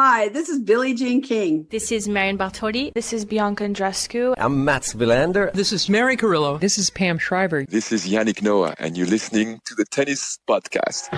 Hi, this is Billie Jean King. This is Marion Bartoli. This is Bianca Andreescu. I'm Mats Wilander. This is Mary Carrillo. This is Pam Shriver. This is Yannick Noah, and you're listening to the Tennis Podcast.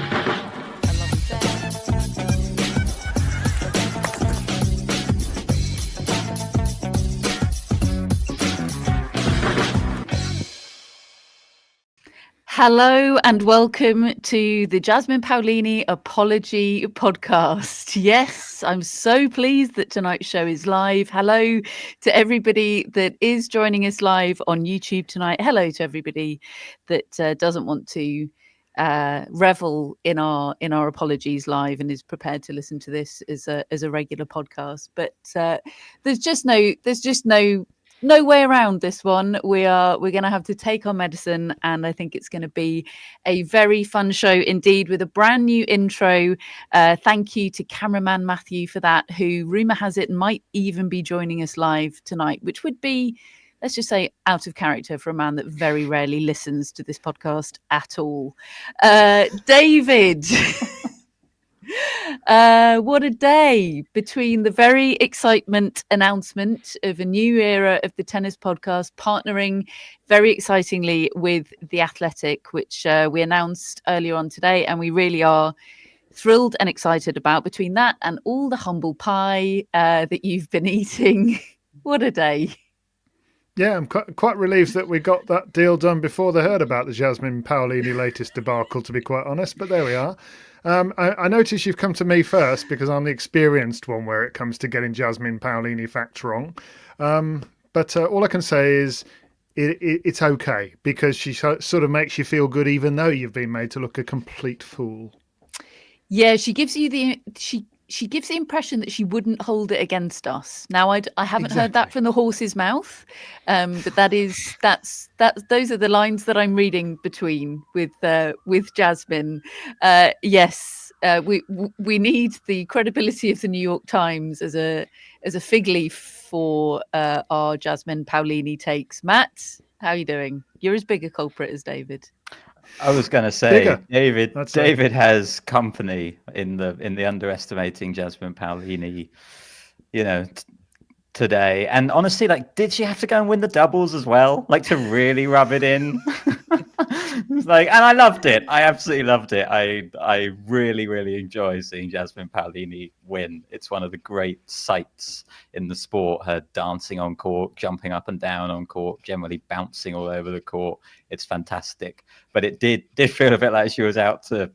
Hello and welcome to the Jasmine Paolini Apology Podcast. Yes, I'm so pleased that tonight's show is live. Hello to everybody that is joining us live on YouTube tonight. Hello to everybody that doesn't want to revel in our apologies live and is prepared to listen to this as a regular podcast. But there's just no way around this one. We're going to have to take our medicine, and I think it's going to be a very fun show indeed with a brand new intro. Thank you to cameraman Matthew for that, who rumour has it might even be joining us live tonight, which would be, let's just say, out of character for a man that very rarely listens to this podcast at all. David. What a day between the very excitement announcement of a new era of the Tennis Podcast, partnering very excitingly with The Athletic, which we announced earlier on today, and we really are thrilled and excited about. Between that and all the humble pie that you've been eating, what a day. Yeah, I'm quite relieved that we got that deal done before they heard about the Jasmine Paolini latest debacle, to be quite honest, but there we are. I notice you've come to me first because I'm the experienced one where it comes to getting Jasmine Paolini facts wrong. But all I can say is it's okay because she sort of makes you feel good even though you've been made to look a complete fool. Yeah, she gives the impression that she wouldn't hold it against us. Now, I haven't heard that from the horse's mouth, but those are the lines that I'm reading between with Jasmine. Yes, we need the credibility of the New York Times as a fig leaf for our Jasmine Paolini takes. Matt, how are you doing? You're as big a culprit as David. I was going to say, Bigger. David has company in the underestimating Jasmine Paolini, today. And honestly, did she have to go and win the doubles as well? To really rub it in? And I loved it. I absolutely loved it. I really, really enjoy seeing Jasmine Paolini win. It's one of the great sights in the sport, her dancing on court, jumping up and down on court, generally bouncing all over the court. It's fantastic. But it did feel a bit like she was out to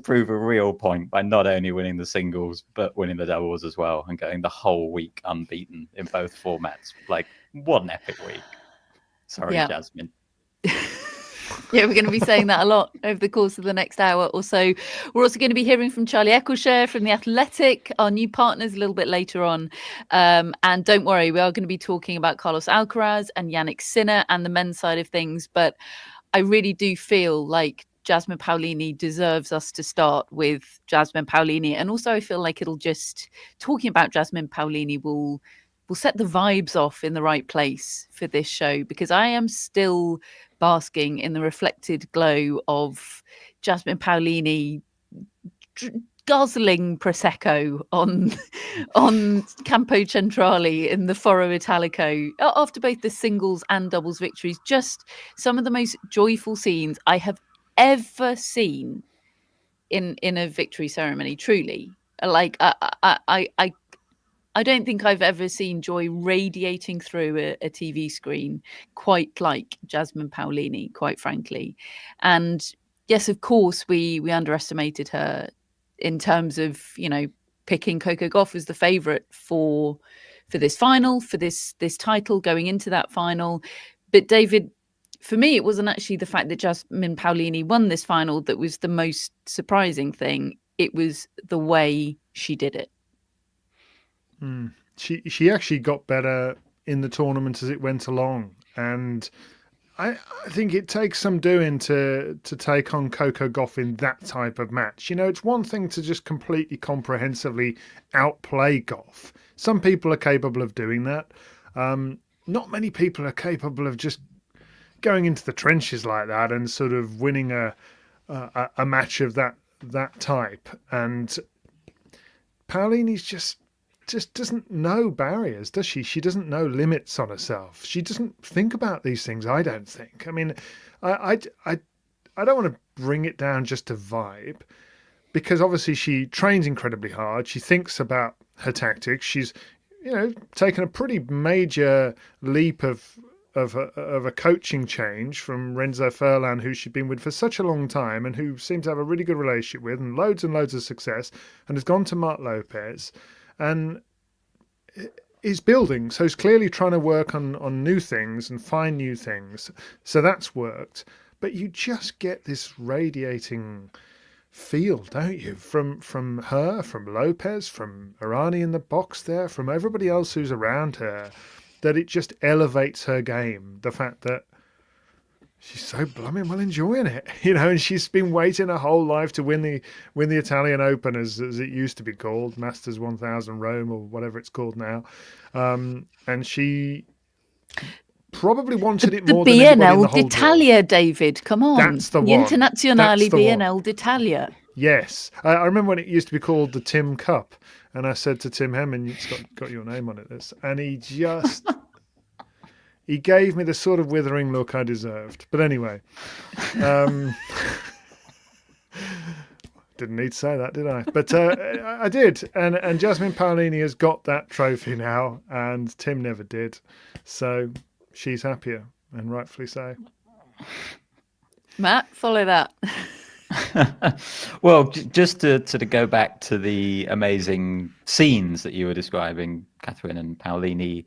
prove a real point by not only winning the singles, but winning the doubles as well and going the whole week unbeaten in both formats. What an epic week. Sorry, yeah. Jasmine. Yeah, we're going to be saying that a lot over the course of the next hour or so. We're also going to be hearing from Charlie Eccleshare from The Athletic, our new partners, a little bit later on. And don't worry, we are going to be talking about Carlos Alcaraz and Jannik Sinner and the men's side of things. But I really do feel like Jasmine Paolini deserves us to start with Jasmine Paolini. And also I feel like talking about Jasmine Paolini will set the vibes off in the right place for this show, because I am still basking in the reflected glow of Jasmine Paolini guzzling Prosecco on Campo Centrale in the Foro Italico after both the singles and doubles victories. Just some of the most joyful scenes I have ever seen in a victory ceremony, truly. I don't think I've ever seen joy radiating through a TV screen quite like Jasmine Paolini, quite frankly. And yes, of course, we underestimated her in terms of, picking Coco Gauff as the favourite for this final, for this title going into that final. But David, for me, it wasn't actually the fact that Jasmine Paolini won this final that was the most surprising thing. It was the way she did it. She actually got better in the tournament as it went along, and I think it takes some doing to take on Coco Gauff in that type of match. It's one thing to just completely comprehensively outplay Gauff. Some people are capable of doing that. Not many people are capable of just going into the trenches like that and sort of winning a match of that type. And Paolini's just doesn't know barriers, does she? She doesn't know limits on herself. She doesn't think about these things, I don't think. I mean, I don't want to bring it down just to vibe, because obviously she trains incredibly hard. She thinks about her tactics. She's, taken a pretty major leap of a coaching change from Renzo Furlan, who she'd been with for such a long time and who seems to have a really good relationship with and loads of success, and has gone to Marc Lopez and is building. So he's clearly trying to work on new things and find new things. So that's worked. But you just get this radiating feel, don't you? From her, from Lopez, from Irani in the box there, from everybody else who's around her, that it just elevates her game. The fact that she's so blooming well enjoying it, and she's been waiting her whole life to win the Italian Open, as it used to be called, Masters 1000 Rome or whatever it's called now, and she probably wanted it more than anybody in the BNL whole d'Italia, world. David, come on. That's the one. Internazionale That's the one. BNL d'Italia. Yes, I remember when it used to be called the Tim Cup, and I said to Tim Hemming, "It's got your name on it," this, and he just he gave me the sort of withering look I deserved. But anyway, didn't need to say that, did I? But I did, and Jasmine Paolini has got that trophy now, and Tim never did, so she's happier, and rightfully so. Matt, follow that. Well, just to go back to the amazing scenes that you were describing, Catherine, and Paolini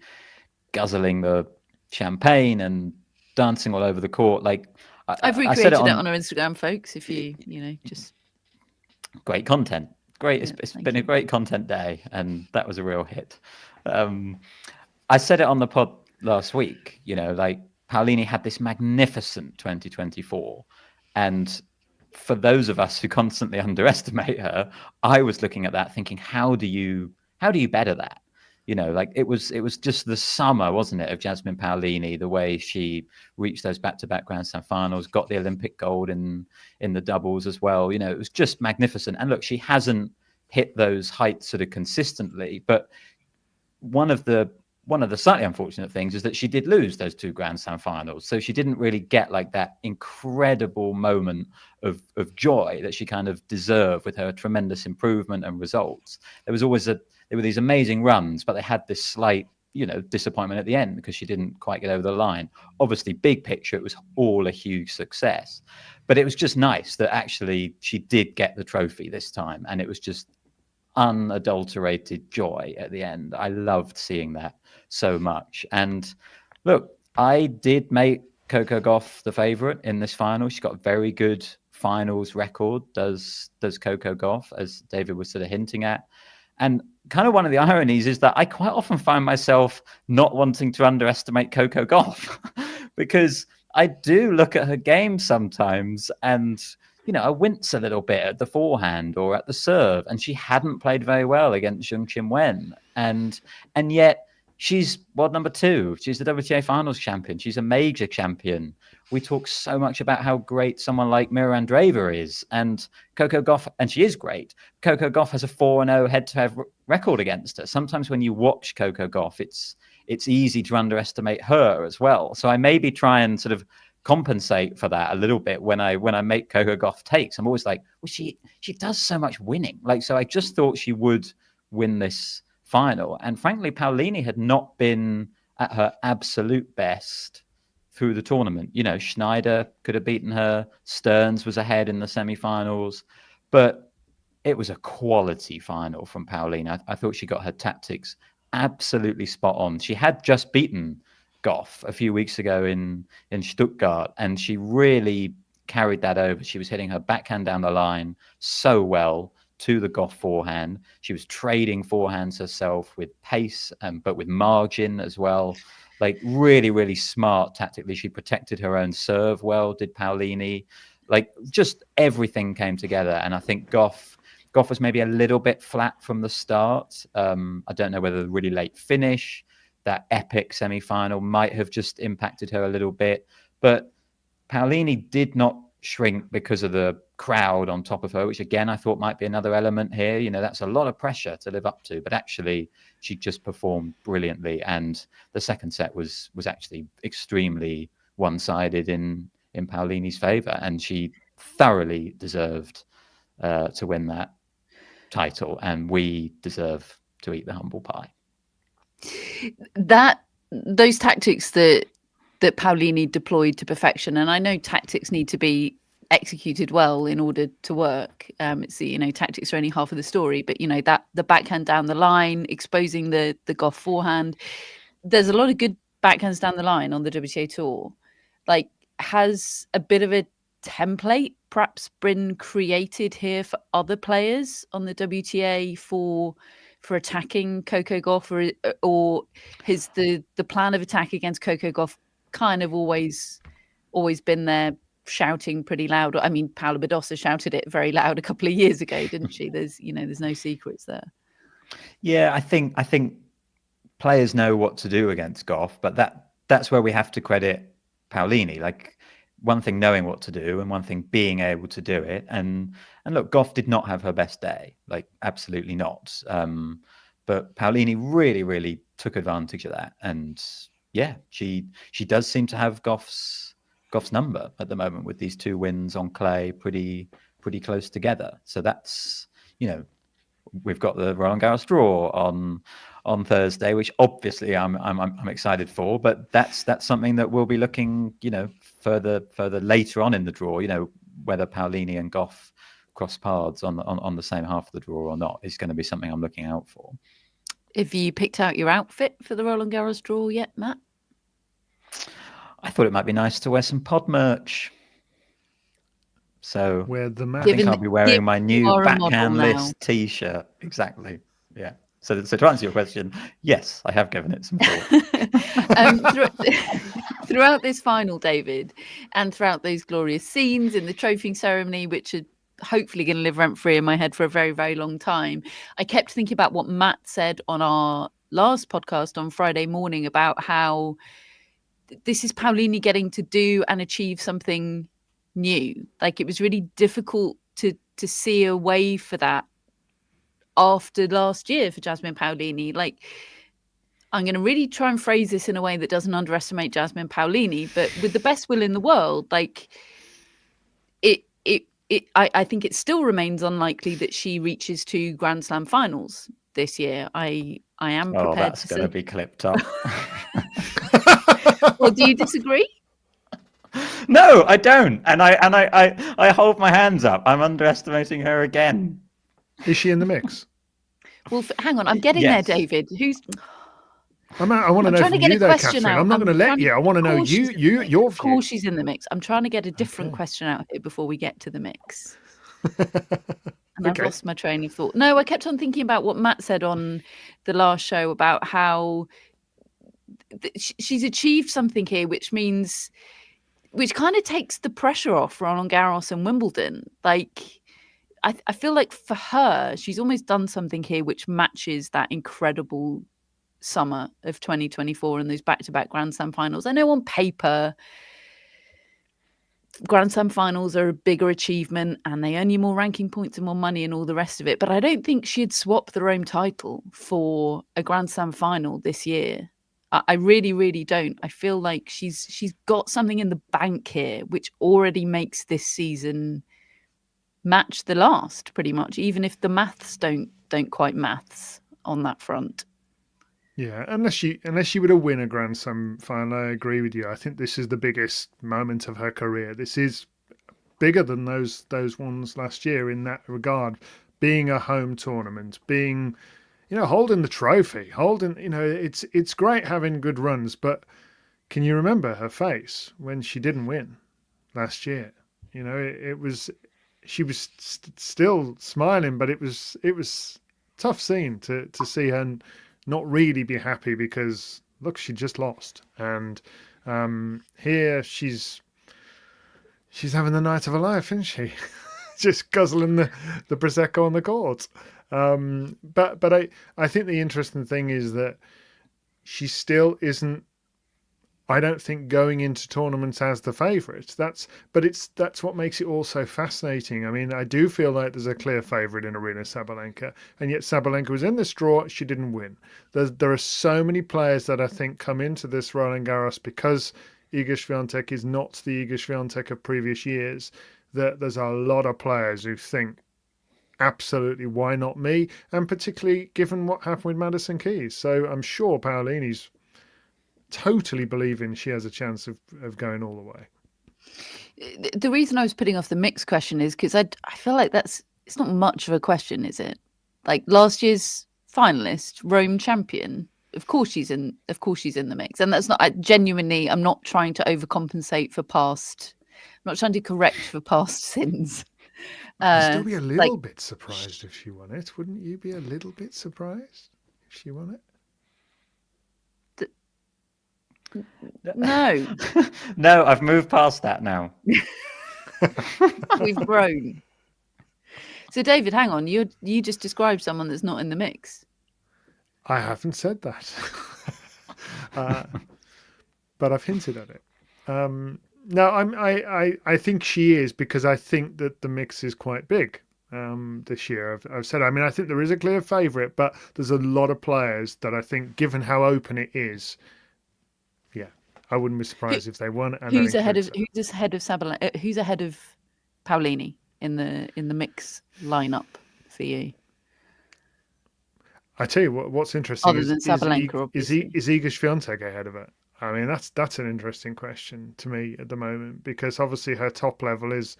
guzzling the champagne and dancing all over the court. Like I've recreated it on our Instagram, folks. If you just great content, great. Yeah, It's been a great content day, and that was a real hit. I said it on the pod last week. Like Paolini had this magnificent 2024, and for those of us who constantly underestimate her, I was looking at that thinking, how do you better that? Like it was just the summer, wasn't it, of Jasmine Paolini, the way she reached those back-to-back Grand Slam finals, got the Olympic gold in the doubles as well. It was just magnificent. And look, she hasn't hit those heights sort of consistently, but one of the slightly unfortunate things is that she did lose those two Grand Slam finals. So she didn't really get like that incredible moment of joy that she kind of deserved with her tremendous improvement and results. There were these amazing runs, but they had this slight, disappointment at the end because she didn't quite get over the line. Obviously, big picture, it was all a huge success. But it was just nice that actually she did get the trophy this time. And it was just unadulterated joy at the end. I loved seeing that so much. And look, I did make Coco Gauff the favorite in this final. She's got a very good finals record, does Coco Gauff, as David was sort of hinting at. And kind of one of the ironies is that I quite often find myself not wanting to underestimate Coco Gauff because I do look at her game sometimes and I wince a little bit at the forehand or at the serve, and she hadn't played very well against Zheng Qinwen. And yet she's world number 2. She's the WTA Finals champion. She's a major champion. We talk so much about how great someone like Mira Andreeva is, and Coco Gauff, and she is great. Coco Gauff has a 4-0 head-to-head record against her. Sometimes when you watch Coco Gauff, it's easy to underestimate her as well. So I maybe try and sort of compensate for that a little bit when I make Coco Gauff takes. I'm always like, well, she does so much winning. Like, so I just thought she would win this final. And frankly, Paolini had not been at her absolute best through the tournament. Schneider could have beaten her. Stearns was ahead in the semifinals, but it was a quality final from Paolini. I thought she got her tactics absolutely spot on. She had just beaten Gauff a few weeks ago in Stuttgart, and she really carried that over. She was hitting her backhand down the line so well to the Gauff forehand. She was trading forehands herself with pace, but with margin as well. Like really, really smart tactically. She protected her own serve well, did Paolini. Like just everything came together. And I think Gauff was maybe a little bit flat from the start. I don't know whether the really late finish, that epic semi-final might have just impacted her a little bit. But Paolini did not shrink because of the crowd on top of her, which again I thought might be another element here. You know, that's a lot of pressure to live up to, but actually she just performed brilliantly, and the second set was actually extremely one-sided in Paolini's favor, and she thoroughly deserved to win that title, and we deserve to eat the humble pie. Those tactics that Paolini deployed to perfection, and I know tactics need to be executed well in order to work. It's tactics are only half of the story, but that the backhand down the line, exposing the Gauff forehand. There's a lot of good backhands down the line on the WTA tour. Like, has a bit of a template perhaps been created here for other players on the WTA for attacking Coco Gauff, or has the plan of attack against Coco Gauff kind of always been there, shouting pretty loud? I mean, Paula Badosa shouted it very loud a couple of years ago, didn't she? There's no secrets there. Yeah, I think players know what to do against Gauff, but that's where we have to credit Paolini. Like, one thing knowing what to do, and one thing being able to do it. And look, Gauff did not have her best day, like absolutely not. But Paolini really, really took advantage of that. And yeah, she does seem to have Gauff's number at the moment with these 2 wins on clay, pretty close together. So that's, we've got the Roland Garros draw on Thursday, which obviously I'm excited for. But that's something that we'll be looking, further later on in the draw. Whether Paolini and Gauff cross paths on the same half of the draw or not is going to be something I'm looking out for. Have you picked out your outfit for the Roland Garros draw yet, Matt? I thought it might be nice to wear some pod merch. So Wear the I think I'll be wearing my new backhand now. list T-shirt. Exactly. Yeah. So to answer your question, yes, I have given it some thought. Throughout this final, David, and throughout those glorious scenes in the trophy ceremony, which are hopefully going to live rent-free in my head for a very, very long time, I kept thinking about what Matt said on our last podcast on Friday morning about how this is Paolini getting to do and achieve something new. Like, it was really difficult to see a way for that after last year for Jasmine Paolini. Like, I'm going to really try and phrase this in a way that doesn't underestimate Jasmine Paolini, but with the best will in the world, like, I think it still remains unlikely that she reaches 2 Grand Slam finals this year. I am prepared. Oh, that's going to be clipped up. Well, do you disagree? No, I don't, and I hold my hands up. I'm underestimating her again. Is she in the mix? Well, hang on, I'm getting Yes. there, David. I want to know trying to from get you a there, question Catherine. out. I'm not going to let you. I want to know your Of view. course she's in the mix. I'm trying to get a different Okay. question out of it before we get to the mix. And I've Okay. lost my train of thought. No, I kept on thinking about what Matt said on the last show about how she's achieved something here, which kind of takes the pressure off Roland Garros and Wimbledon. Like, I feel like for her, she's almost done something here which matches that incredible summer of 2024 and those back-to-back Grand Slam finals. I know on paper, Grand Slam finals are a bigger achievement and they earn you more ranking points and more money and all the rest of it. But I don't think she'd swap the Rome title for a Grand Slam final this year. I really, really don't. I feel like she's got something in the bank here, which already makes this season match the last, pretty much, even if the maths don't quite maths on that front. Yeah, unless she were to win a Grand Slam final, I agree with you. I think this is the biggest moment of her career. This is bigger than those ones last year in that regard. Being a home tournament, being, holding the trophy, it's great having good runs, but can you remember her face when she didn't win last year? She was still smiling, but it was tough scene to see her not really be happy because look, she just lost, and here she's having the night of her life, isn't she? Just guzzling the prosecco on the court. But I think the interesting thing is that she still isn't I don't think going into tournaments as the favourite. That's what makes it all so fascinating. I mean, I do feel like there's a clear favourite in Arena Sabalenka, and yet Sabalenka was in this draw. She didn't win. There are so many players that I think come into this Roland Garros because Iga Swiatek is not the Iga Swiatek of previous years. That there's a lot of players who think, absolutely, why not me? And particularly given what happened with Madison Keys. So I'm sure Paolini's totally believing she has a chance of going all the way. The reason I was putting off the mixed question is because I feel like it's not much of a question, is it? Like last year's finalist, Rome champion. Of course she's in the mix. And that's not, I'm not trying to overcompensate for past, I'm not trying to correct for past sins. I'd still be a little bit surprised if she won it. Wouldn't you be a little bit surprised if she won it? No. No, I've moved past that now. We've grown. So David, hang on. You just described someone that's not in the mix. I haven't said that. But I've hinted at it. No, I think she is, because I think that the mix is quite big this year. I've said, I mean, I think there is a clear favourite, but there's a lot of players that I think, given how open it is, yeah, I wouldn't be surprised if they won. And Who's ahead of Sabalenka? Who's ahead of Paolini in the mix lineup for you? I tell you what's interesting. Other than Sabalenka, is Iga Swiatek ahead of it? I mean, that's an interesting question to me at the moment, because obviously her top level is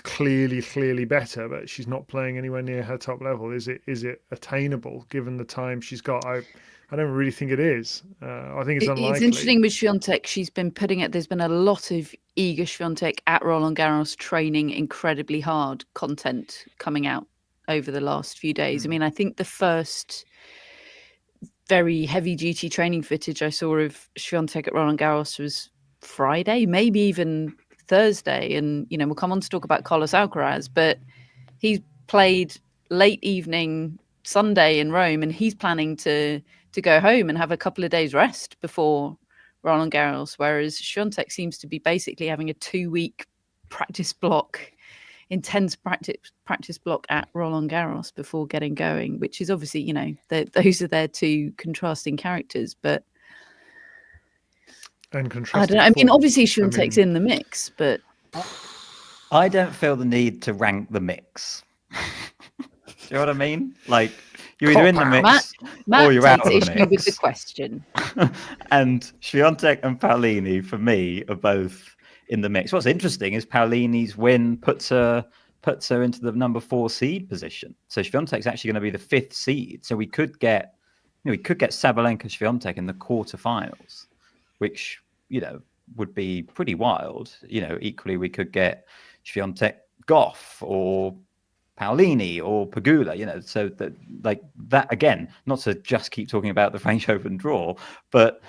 clearly better, but she's not playing anywhere near her top level. Is it attainable given the time she's got? I don't really think it is. I think it's unlikely. It's interesting with Swiatek. She's been there's been a lot of Iga Swiatek at Roland Garros training incredibly hard content coming out over the last few days. I mean, I think the first very heavy duty training footage I saw of Swiatek at Roland Garros was Friday, maybe even Thursday. And, we'll come on to talk about Carlos Alcaraz, but he's played late evening Sunday in Rome, and he's planning to go home and have a couple of days rest before Roland Garros, whereas Swiatek seems to be basically having a 2-week practice block, intense practice block at Roland Garros before getting going, which is obviously, those are their two contrasting characters. But and I don't know. I mean, obviously Swiatek's in the mix, but I don't feel the need to rank the mix. Do you know what I mean? Like, you're either in the mix or you're out of the mix. With the question. And Swiatek and Paolini, for me, are both in the mix. What's interesting is Paolini's win puts her into the number 4 seed position. So Swiatek's actually going to be the 5th seed. So we could get Sabalenka Swiatek in the quarterfinals, which would be pretty wild. Equally we could get Swiatek Gauff or Paolini or Pegula, so that again, not to just keep talking about the French Open draw, but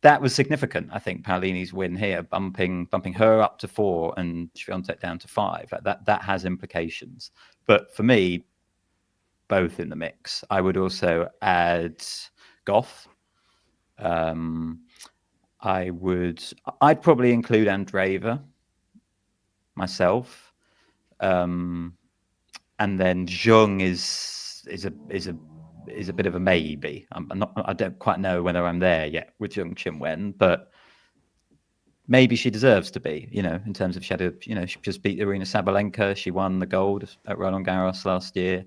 that was significant. I think Paolini's win here, bumping her up to 4 and Swiatek down to 5, that has implications. But for me, both in the mix. I would also add Gauff. I'd probably include Andreeva myself. And then Zheng is a bit of a maybe. I don't quite know whether I'm there yet with Zheng Qinwen, but maybe she deserves to be. In terms of she just beat Arena Sabalenka. She won the gold at Roland Garros last year.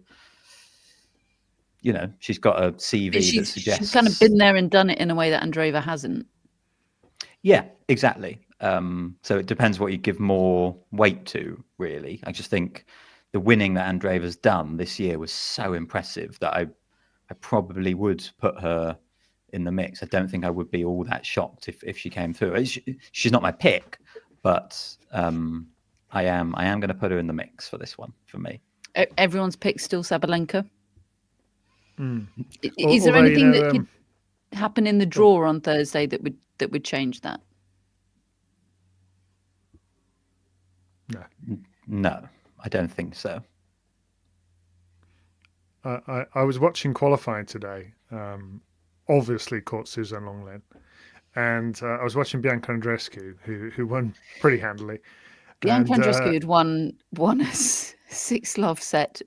She's got a CV that suggests she's kind of been there and done it in a way that Andreeva hasn't. Yeah, exactly. So it depends what you give more weight to, really. I just think the winning that Andreeva's done this year was so impressive that I probably would put her in the mix. I don't think I would be all that shocked if she came through. She's not my pick, but I am going to put her in the mix for this one, for me. Everyone's pick still Sabalenka. Is Although, there anything that could happen in the draw on Thursday that would change that? No, I don't think so. I was watching qualifying today. Obviously caught Suzanne Lenglen, and I was watching Bianca Andreescu, who won pretty handily. Bianca And, Andreescu had won a 6-love set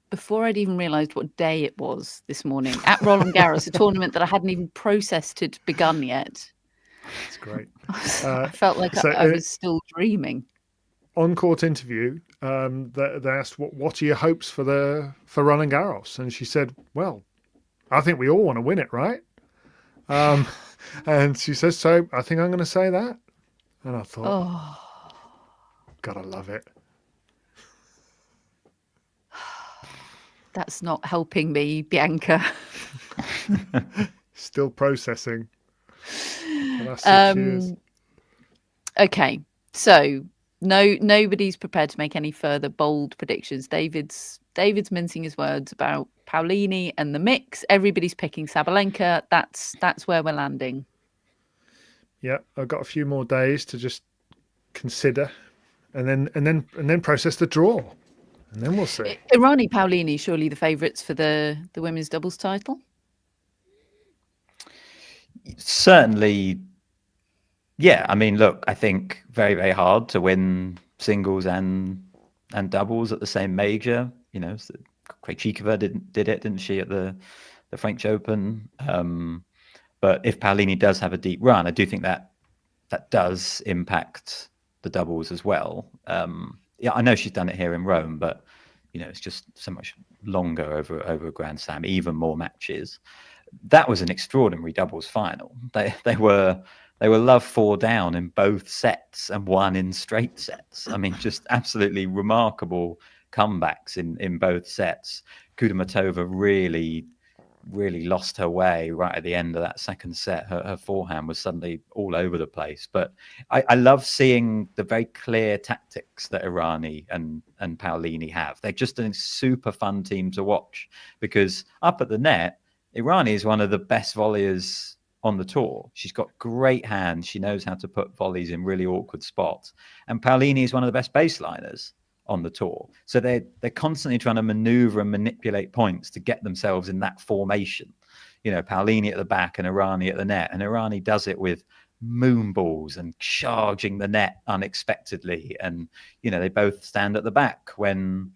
before I'd even realised what day it was this morning at Roland Garros, a tournament that I hadn't even processed had begun yet. That's great. I felt like I was still dreaming. On-court interview, they asked, what are your hopes for Roland Garros? And she said, well, I think we all want to win it, right? And she says, so I think I'm going to say that. And I thought, gotta love it. That's not helping me, Bianca. Still processing. The last 6 years. Okay, so nobody's prepared to make any further bold predictions. David's mincing his words about Paolini and the mix. Everybody's picking Sabalenka. That's where we're landing. Yeah, I've got a few more days to just consider, and then process the draw, and then we'll see. Irani Paolini, surely the favourites for the women's doubles title. Certainly, yeah. I mean, look, I think very, very hard to win singles and doubles at the same major. You know, Krejcikova did it, didn't she, at the French Open? But if Paolini does have a deep run, I do think that does impact the doubles as well. Yeah, I know she's done it here in Rome, but you know, it's just so much longer over a Grand Slam, even more matches. That was an extraordinary doubles final. They were love 4 down in both sets and won in straight sets. I mean, just absolutely remarkable comebacks in both sets. Kudermetova really lost her way right at the end of that second set. Her forehand was suddenly all over the place. But I love seeing the very clear tactics that Irani and Paolini have. They're just a super fun team to watch, because up at the net, Irani is one of the best volleyers on the tour. She's got great hands. She knows how to put volleys in really awkward spots. And Paolini is one of the best baseliners on the tour. So they're constantly trying to maneuver and manipulate points to get themselves in that formation. You know, Paolini at the back and Irani at the net. And Irani does it with moon balls and charging the net unexpectedly. And, you know, they both stand at the back when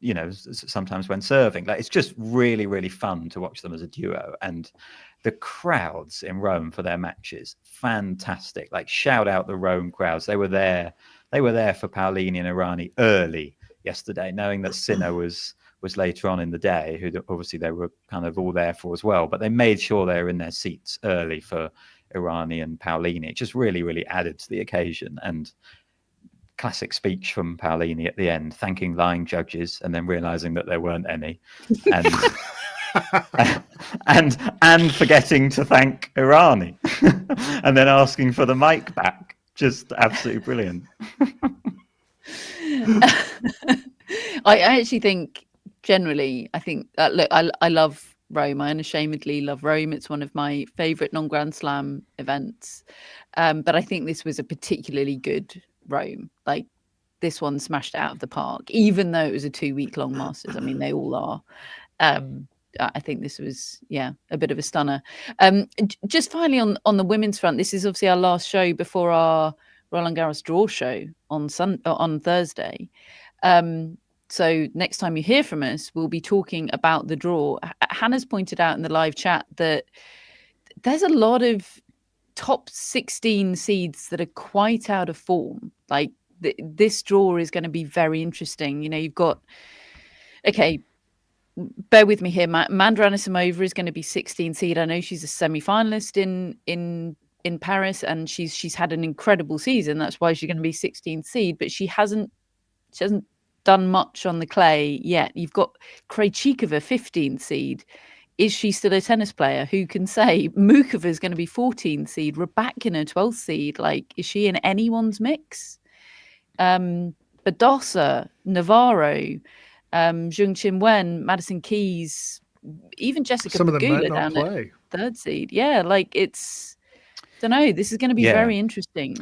you know, sometimes when serving. Like, it's just really, really fun to watch them as a duo. And the crowds in Rome for their matches, fantastic. Like, shout out the Rome crowds. They were there for Paolini and Irani early yesterday, knowing that Sinner was later on in the day, who obviously they were kind of all there for as well. But they made sure they were in their seats early for Irani and Paolini. It just really, really added to the occasion. And classic speech from Paolini at the end, thanking lying judges and then realizing that there weren't any, and forgetting to thank Irani, and then asking for the mic back. Just absolutely brilliant. I actually think, generally, look, I love Rome. I unashamedly love Rome. It's one of my favorite non-Grand Slam events. But I think this was a particularly good Rome. Like, this one smashed it out of the park, even though it was a 2-week-long Masters. I mean, they all are. I think this was, a bit of a stunner. Just finally on the women's front, this is obviously our last show before our Roland Garros draw show on Thursday. So next time you hear from us, we'll be talking about the draw. Hannah's pointed out in the live chat that there's a lot of top 16 seeds that are quite out of form. Like, this draw is going to be very interesting. You know, you've got, okay, bear with me here. Amanda Anisimova is going to be 16 seed. I know she's a semi-finalist in Paris, and she's had an incredible season. That's why she's going to be 16 seed. But she hasn't done much on the clay yet. You've got Krejcikova, 15 seed. Is she still a tennis player? Who can say? Mukova is going to be 14 seed. Rybakina, 12th seed. Like, is she in anyone's mix? Badosa, Navarro, Zheng Qinwen, Madison Keys, even Jessica Some of them might Pegula not down play. at 3rd seed. Yeah, like, it's, don't know. This is going to be very interesting.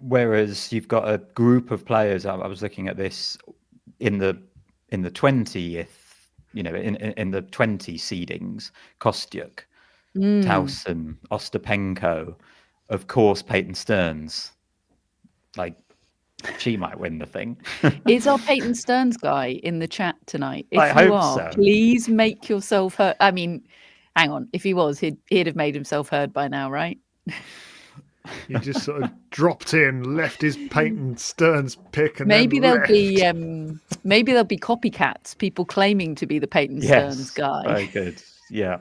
Whereas you've got a group of players. I was looking at this in the 20th. You know, in the 20 seedings, Kostyuk, Towson, Ostapenko, of course, Peyton Stearns. Like, she might win the thing. Is our Peyton Stearns guy in the chat tonight? If I you hope are, so. please make yourself heard. I mean, hang on. If he was, he'd have made himself heard by now, right? He just sort of dropped in, left his Peyton Stearns pick, and Maybe then there'll left. be maybe there'll be copycats, people claiming to be the Peyton Stearns guy. Very good. Yeah.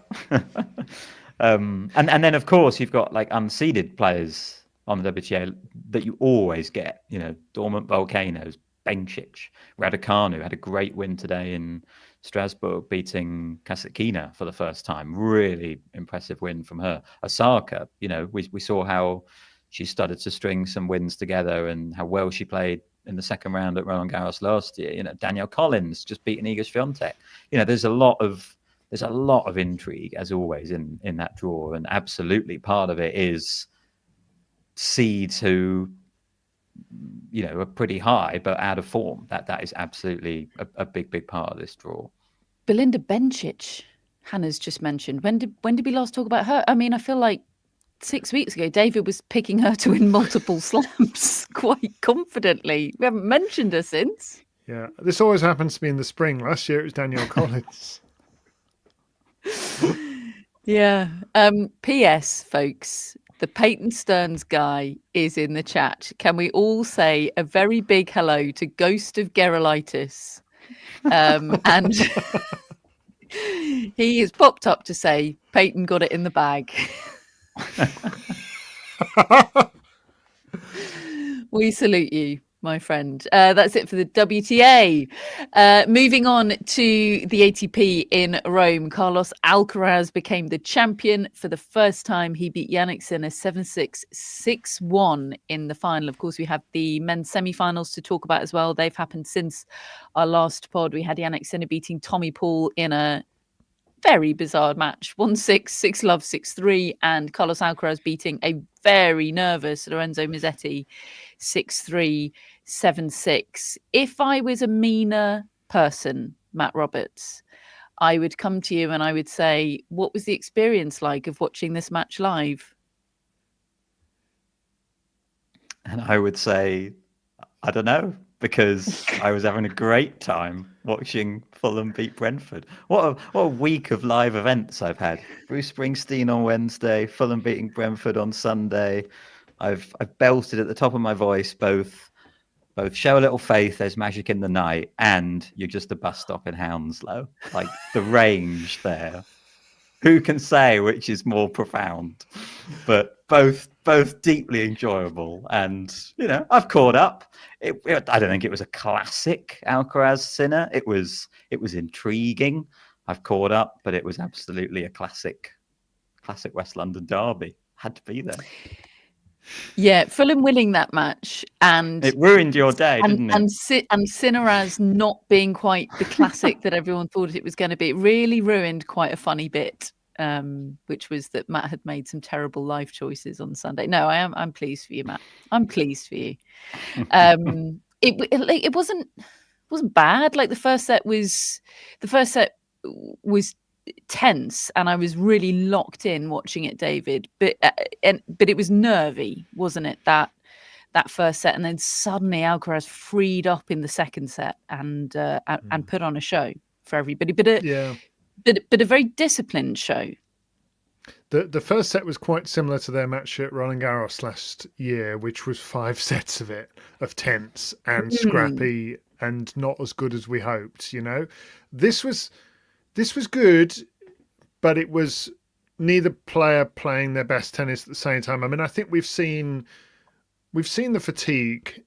And then of course you've got like unseeded players on the WTA that you always get. You know, dormant volcanoes. Bencic, Raducanu had a great win today in Strasbourg, beating Kasatkina for the first time. Really impressive win from her. Osaka, you know, we saw how she started to string some wins together and how well she played in the second round at Roland Garros last year. You know, Danielle Collins just beating Iga Swiatek. You know, there's a lot of intrigue as always in that draw, and absolutely part of it is seeds who, you know, are pretty high but out of form. That is absolutely a big part of this draw. Belinda Bencic, Hannah's just mentioned. When did we last talk about her? I mean, I feel like 6 weeks ago, David was picking her to win multiple slams quite confidently. We haven't mentioned her since. Yeah, this always happens to me in the spring. Last year it was Danielle Collins. Yeah. P.S. folks, the Peyton Stearns guy is in the chat. Can we all say a very big hello to Ghost of Gerolitis? And he has popped up to say Peyton got it in the bag. We salute you, my friend. That's it for the WTA. Moving on to the ATP in Rome. Carlos Alcaraz became the champion for the first time. He beat Jannik Sinner 7-6, 6-1 in the final. Of course, we have the men's semi-finals to talk about as well. They've happened since our last pod. We had Jannik Sinner beating Tommy Paul in a very bizarre match, 1-6, 6-love, 6-3, and Carlos Alcaraz beating a very nervous Lorenzo Musetti 6-3, 7-6. If I was a meaner person, Matt Roberts, I would come to you and I would say, what was the experience like of watching this match live? And I would say, I don't know, because I was having a great time watching Fulham beat Brentford. What a week of live events I've had. Bruce Springsteen on Wednesday, Fulham beating Brentford on Sunday. I've belted at the top of my voice both Show a Little Faith, There's Magic in the Night, and You're Just a Bus Stop in Hounslow. Like, the range there. Who can say which is more profound? But both deeply enjoyable, and you know, I've caught up. I don't think it was a classic Alcaraz Sinner. It was intriguing. I've caught up, but it was absolutely a classic West London derby. Had to be there. Yeah, Fulham winning that match, and it ruined your day, didn't it? And Sinneraz not being quite the classic that everyone thought it was going to be. It really ruined quite a funny bit, which was that Matt had made some terrible life choices on Sunday. No, I'm pleased for you, Matt. I'm pleased for you. It wasn't bad. Like the first set was tense, and I was really locked in watching it, David. But it was nervy, wasn't it? That first set, and then suddenly Alcaraz freed up in the second set and put on a show for everybody. But a very disciplined show. The first set was quite similar to their match at Roland Garros last year, which was 5 sets of tense and scrappy and not as good as we hoped. You know, this was good, but it was neither player playing their best tennis at the same time. I mean, I think we've seen the fatigue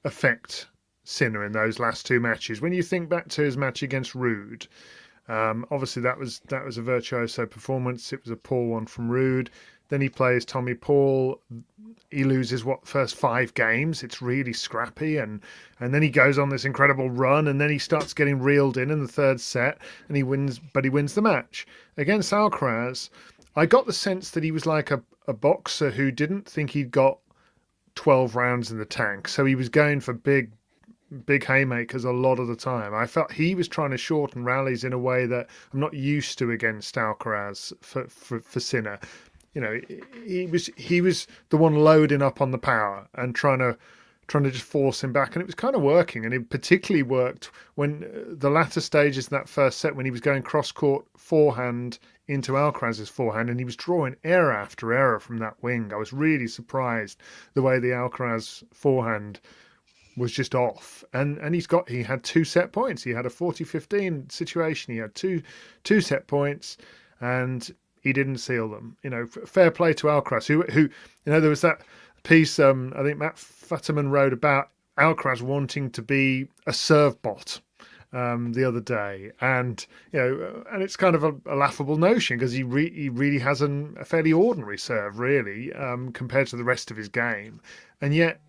affect Sinner in those last 2 matches. When you think back to his match against Rune, obviously that was a virtuoso performance. It was a poor one from Rune. Then he plays Tommy Paul. He loses first 5 games. It's really scrappy, and then he goes on this incredible run, and then he starts getting reeled in the third set, and he wins the match against Alcaraz. I got the sense that he was like a boxer who didn't think he'd got 12 rounds in the tank, so he was going for big big haymakers a lot of the time. I felt he was trying to shorten rallies in a way that I'm not used to against Alcaraz for Sinner. You know, he was the one loading up on the power and trying to just force him back, and it was kind of working. And it particularly worked when the latter stages in that first set, when he was going cross-court forehand into Alcaraz's forehand, and he was drawing error after error from that wing. I was really surprised the way the Alcaraz forehand was just off. And he had 2 set points. He had a 40-15 situation. He had two set points, and he didn't seal them. You know, fair play to Alcaraz, who you know, there was that piece I think Matt Futterman wrote about Alcaraz wanting to be a serve bot the other day, and you know, and it's kind of a laughable notion because he really has a fairly ordinary serve, really, compared to the rest of his game, and yet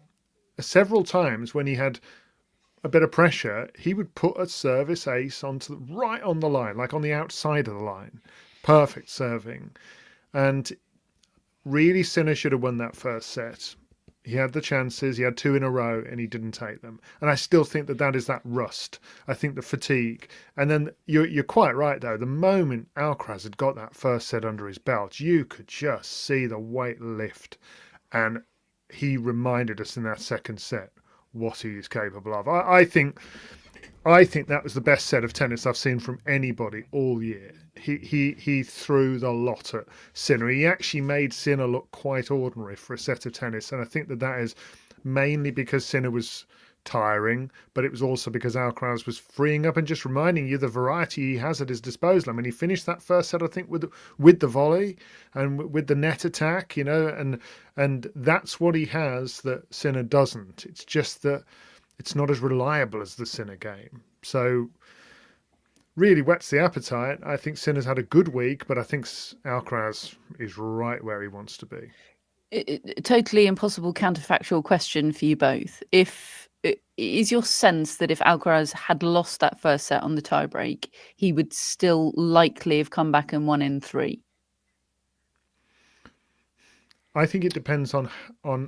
several times when he had a bit of pressure, he would put a service ace right on the line, like on the outside of the line, perfect serving, and really Sinner should have won that first set. He had the chances, he had 2 in a row, and he didn't take them. And I still think that is that rust. I think the fatigue. And then you're quite right, though. The moment Alcaraz had got that first set under his belt, you could just see the weight lift. And he reminded us in that second set what he is capable of. I think that was the best set of tennis I've seen from anybody all year. He threw the lot at Sinner. He actually made Sinner look quite ordinary for a set of tennis, and I think that is mainly because Sinner was tiring, but it was also because Alcaraz was freeing up and just reminding you the variety he has at his disposal. I mean, he finished that first set, I think, with the volley and with the net attack, you know, and that's what he has that Sinner doesn't. It's just that it's not as reliable as the Sinner game. So really whets the appetite. I think Sinner's had a good week, but I think Alcaraz is right where he wants to be. Totally impossible counterfactual question for you both. Is your sense that if Alcaraz had lost that first set on the tiebreak, he would still likely have come back and won in 3? I think it depends on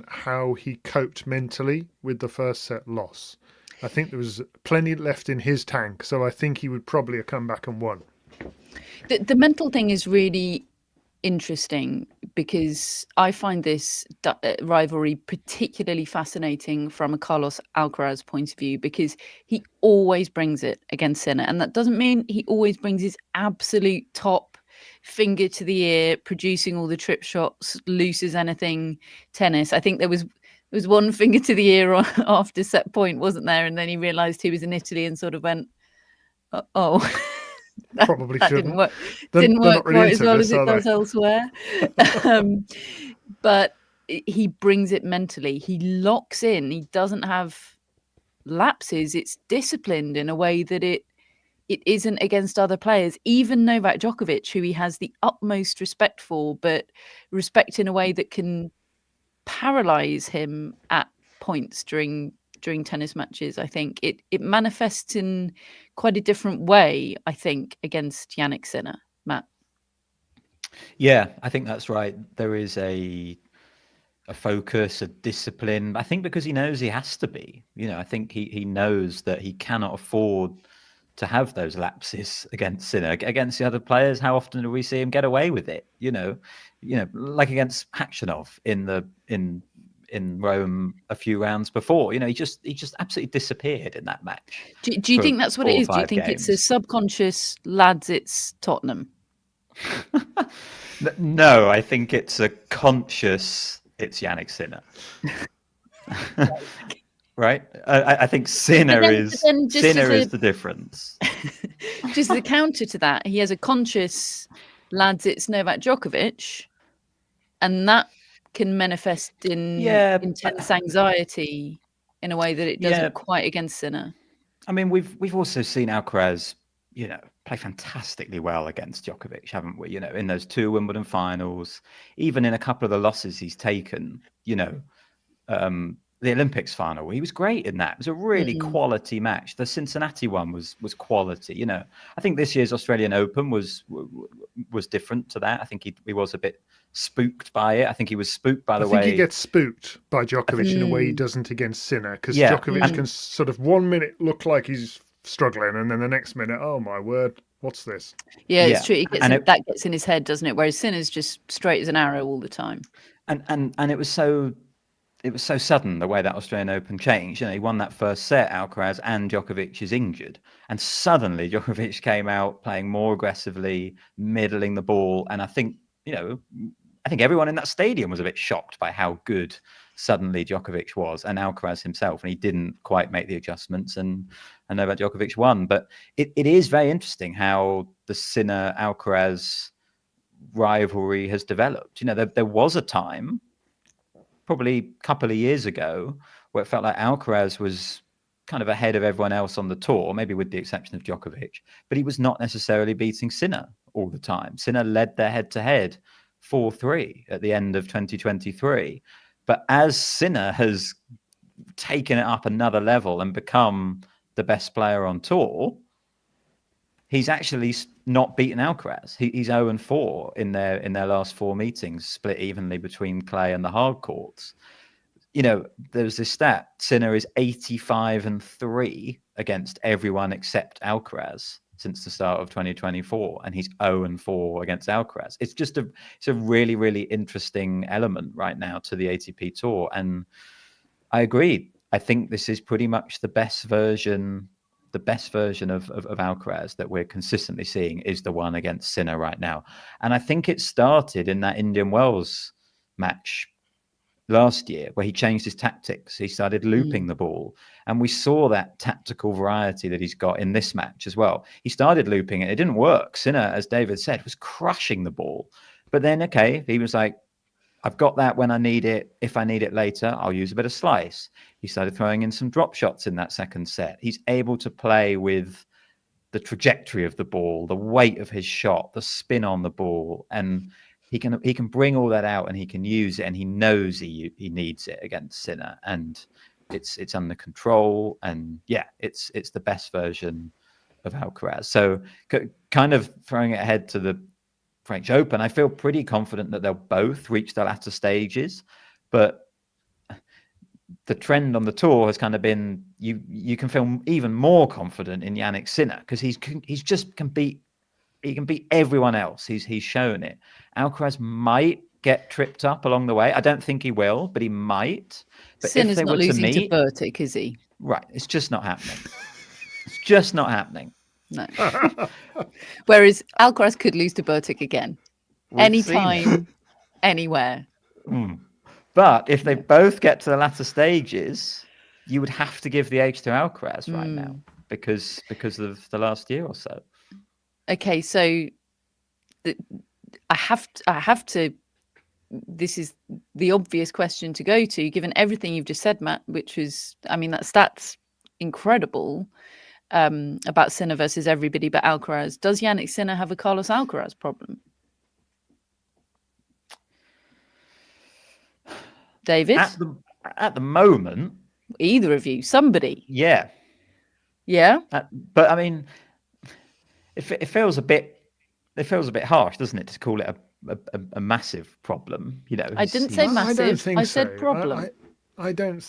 how he coped mentally with the first set loss. I think there was plenty left in his tank, so I think he would probably have come back and won. The mental thing is really interesting because I find this rivalry particularly fascinating from a Carlos Alcaraz point of view, because he always brings it against Sinner, and that doesn't mean he always brings his absolute top finger to the ear, producing all the trip shots, loose as anything tennis. I think there was one finger to the ear after set point, wasn't there? And then he realised he was in Italy and sort of went, oh. Probably that shouldn't. Didn't work really quite as well this, as it does elsewhere. But he brings it mentally. He locks in. He doesn't have lapses. It's disciplined in a way that it isn't against other players. Even Novak Djokovic, who he has the utmost respect for, but respect in a way that can paralyze him at points during tennis matches. I think it manifests in quite a different way, I think, against Jannik Sinner. Matt? Yeah, I think that's right. There is a focus, a discipline. I think because he knows he has to be. You know, I think he knows that he cannot afford to have those lapses against Sinner. Against the other players, how often do we see him get away with it? You know, like against Khachanov in Rome a few rounds before. You know, he just absolutely disappeared in that match. Do you think that's what it is? Do you think it's a subconscious, lads, it's Tottenham? No, I think it's a conscious, it's Jannik Sinner. Right? I think Sinner is the difference. Just as a counter to that, he has a conscious, lads, it's Novak Djokovic, and that can manifest in intense anxiety in a way that it doesn't quite against Sinner. I mean, we've also seen Alcaraz, play fantastically well against Djokovic, haven't we? In those 2 Wimbledon finals, even in a couple of the losses he's taken, the Olympics final. He was great in that. It was a really quality match. The Cincinnati one was quality. You know, I think this year's Australian Open was different to that. I think he was a bit spooked by it. I think he was spooked by the way. I think he gets spooked by Djokovic in a way he doesn't against Sinner, because Yeah. Djokovic can sort of 1 minute look like he's struggling, and then the next minute, oh my word, what's this? Yeah, Yeah. it's true. That gets in his head, doesn't it? Whereas Sinner's just straight as an arrow all the time. And it was so sudden the way that Australian Open changed. You know, he won that first set, Alcaraz, and Djokovic is injured, and suddenly Djokovic came out playing more aggressively, middling the ball, and I think everyone in that stadium was a bit shocked by how good suddenly Djokovic was, and Alcaraz himself, and he didn't quite make the adjustments, and Novak Djokovic won. But it is very interesting how the Sinner-Alcaraz rivalry has developed. You know, there was a time, probably a couple of years ago, where it felt like Alcaraz was kind of ahead of everyone else on the tour, maybe with the exception of Djokovic, but he was not necessarily beating Sinner all the time. Sinner led their head-to-head 4-3 at the end of 2023. But as Sinner has taken it up another level and become the best player on tour, he's actually not beaten Alcaraz. He's 0-4 in their last 4 meetings, split evenly between clay and the hard courts. You know, there's this stat: Sinner is 85-3 against everyone except Alcaraz since the start of 2024, and he's 0-4 against Alcaraz. It's a really, really interesting element right now to the ATP Tour, and I agree. I think this is pretty much the best version of Alcaraz that we're consistently seeing is the one against Sinner right now. And I think it started in that Indian Wells match last year where he changed his tactics. He started looping the ball, and we saw that tactical variety that he's got in this match as well. He started looping it. It didn't work. Sinner, as David said, was crushing the ball. But then, okay, he was like, I've got that when I need it. If I need it later, I'll use a bit of slice. He started throwing in some drop shots in that second set. He's able to play with the trajectory of the ball, the weight of his shot, the spin on the ball, and he can bring all that out, and he can use it, and he knows he needs it against Sinner, and it's under control, and yeah, it's the best version of Alcaraz. So kind of throwing it ahead to the French Open, I feel pretty confident that they'll both reach the latter stages, but the trend on the tour has kind of been you can feel even more confident in Jannik Sinner because he can beat everyone else. He's shown it. Alcaraz might get tripped up along the way. I don't think he will, but he might. But Sinner's if they not were losing to meet, to Bertic, is he? right, it's just not happening. It's just not happening. No. Whereas Alcaraz could lose to Bertic again. We've seen it. Anytime, anywhere. But if they both get to the latter stages, you would have to give the edge to Alcaraz right now because of the last year or so. Okay, so I have to. This is the obvious question to go to, given everything you've just said, Matt. Which is, I mean, that stat's incredible about Sinner versus everybody but Alcaraz. Does Jannik Sinner have a Carlos Alcaraz problem? David? At the moment, either of you, somebody. Yeah. But I mean, it feels a bit harsh, doesn't it, to call it a massive problem? You know, I didn't say massive. I don't think I said problem. I don't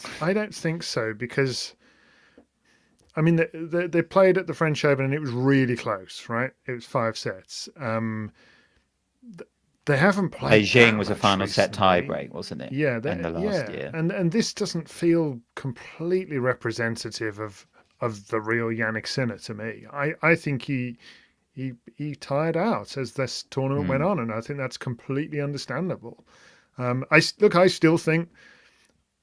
think so, because I mean they played at the French Open and it was really close, right? It was 5 sets. They haven't played. Beijing was a final set tiebreak, wasn't it? Yeah, in the last year. And this doesn't feel completely representative of the real Jannik Sinner to me. I think he tired out as this tournament went on, and I think that's completely understandable. I still think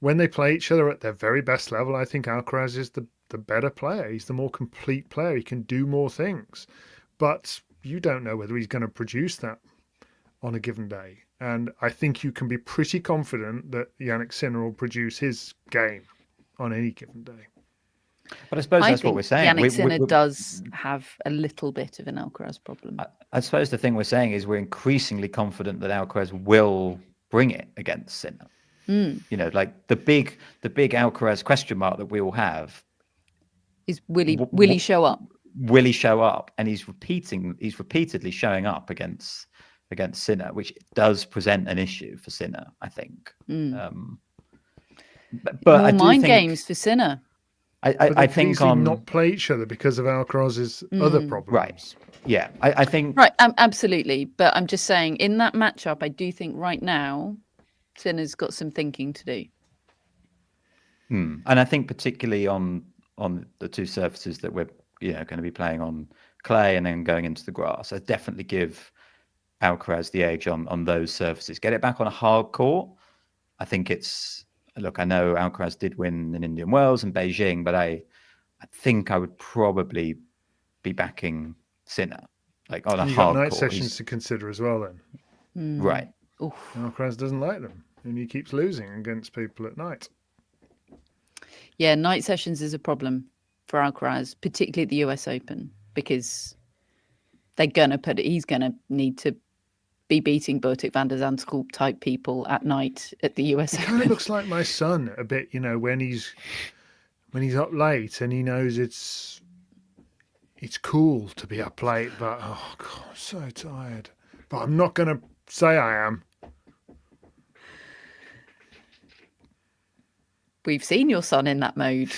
when they play each other at their very best level, I think Alcaraz is the better player. He's the more complete player. He can do more things, but you don't know whether he's going to produce that on a given day. And I think you can be pretty confident that Jannik Sinner will produce his game on any given day. But I suppose that's what we're saying. Jannik Sinner does have a little bit of an Alcaraz problem. I suppose the thing we're saying is we're increasingly confident that Alcaraz will bring it against Sinner. You know, like the big Alcaraz question mark that we all have Is will he show up? Will he show up? And he's repeatedly showing up against Sinner, which does present an issue for Sinner, I think. But More I do mind think, games for Sinner. I think not play each other because of Alcaraz's other problems. Right. Yeah, I think Right, absolutely. But I'm just saying, in that matchup, I do think right now, Sinner's got some thinking to do. and I think particularly on the two surfaces that we're going to be playing on, clay and then going into the grass, I definitely give Alcaraz the edge on those surfaces. Get it back on a hard court. I think I know Alcaraz did win in Indian Wells and Beijing, but I think I would probably be backing Sinner, like on a You've hard got night court. sessions to consider as well then. Right. Oof. Alcaraz doesn't like them, and he keeps losing against people at night. Yeah, night sessions is a problem for Alcaraz, particularly at the US Open, because he's going to need to be beating Botic van der Zandschulp type people at night at the US He Open. kind of looks like my son a bit, when he's up late and he knows it's cool to be up late, but oh God, I'm so tired. But I'm not going to say I am. We've seen your son in that mode.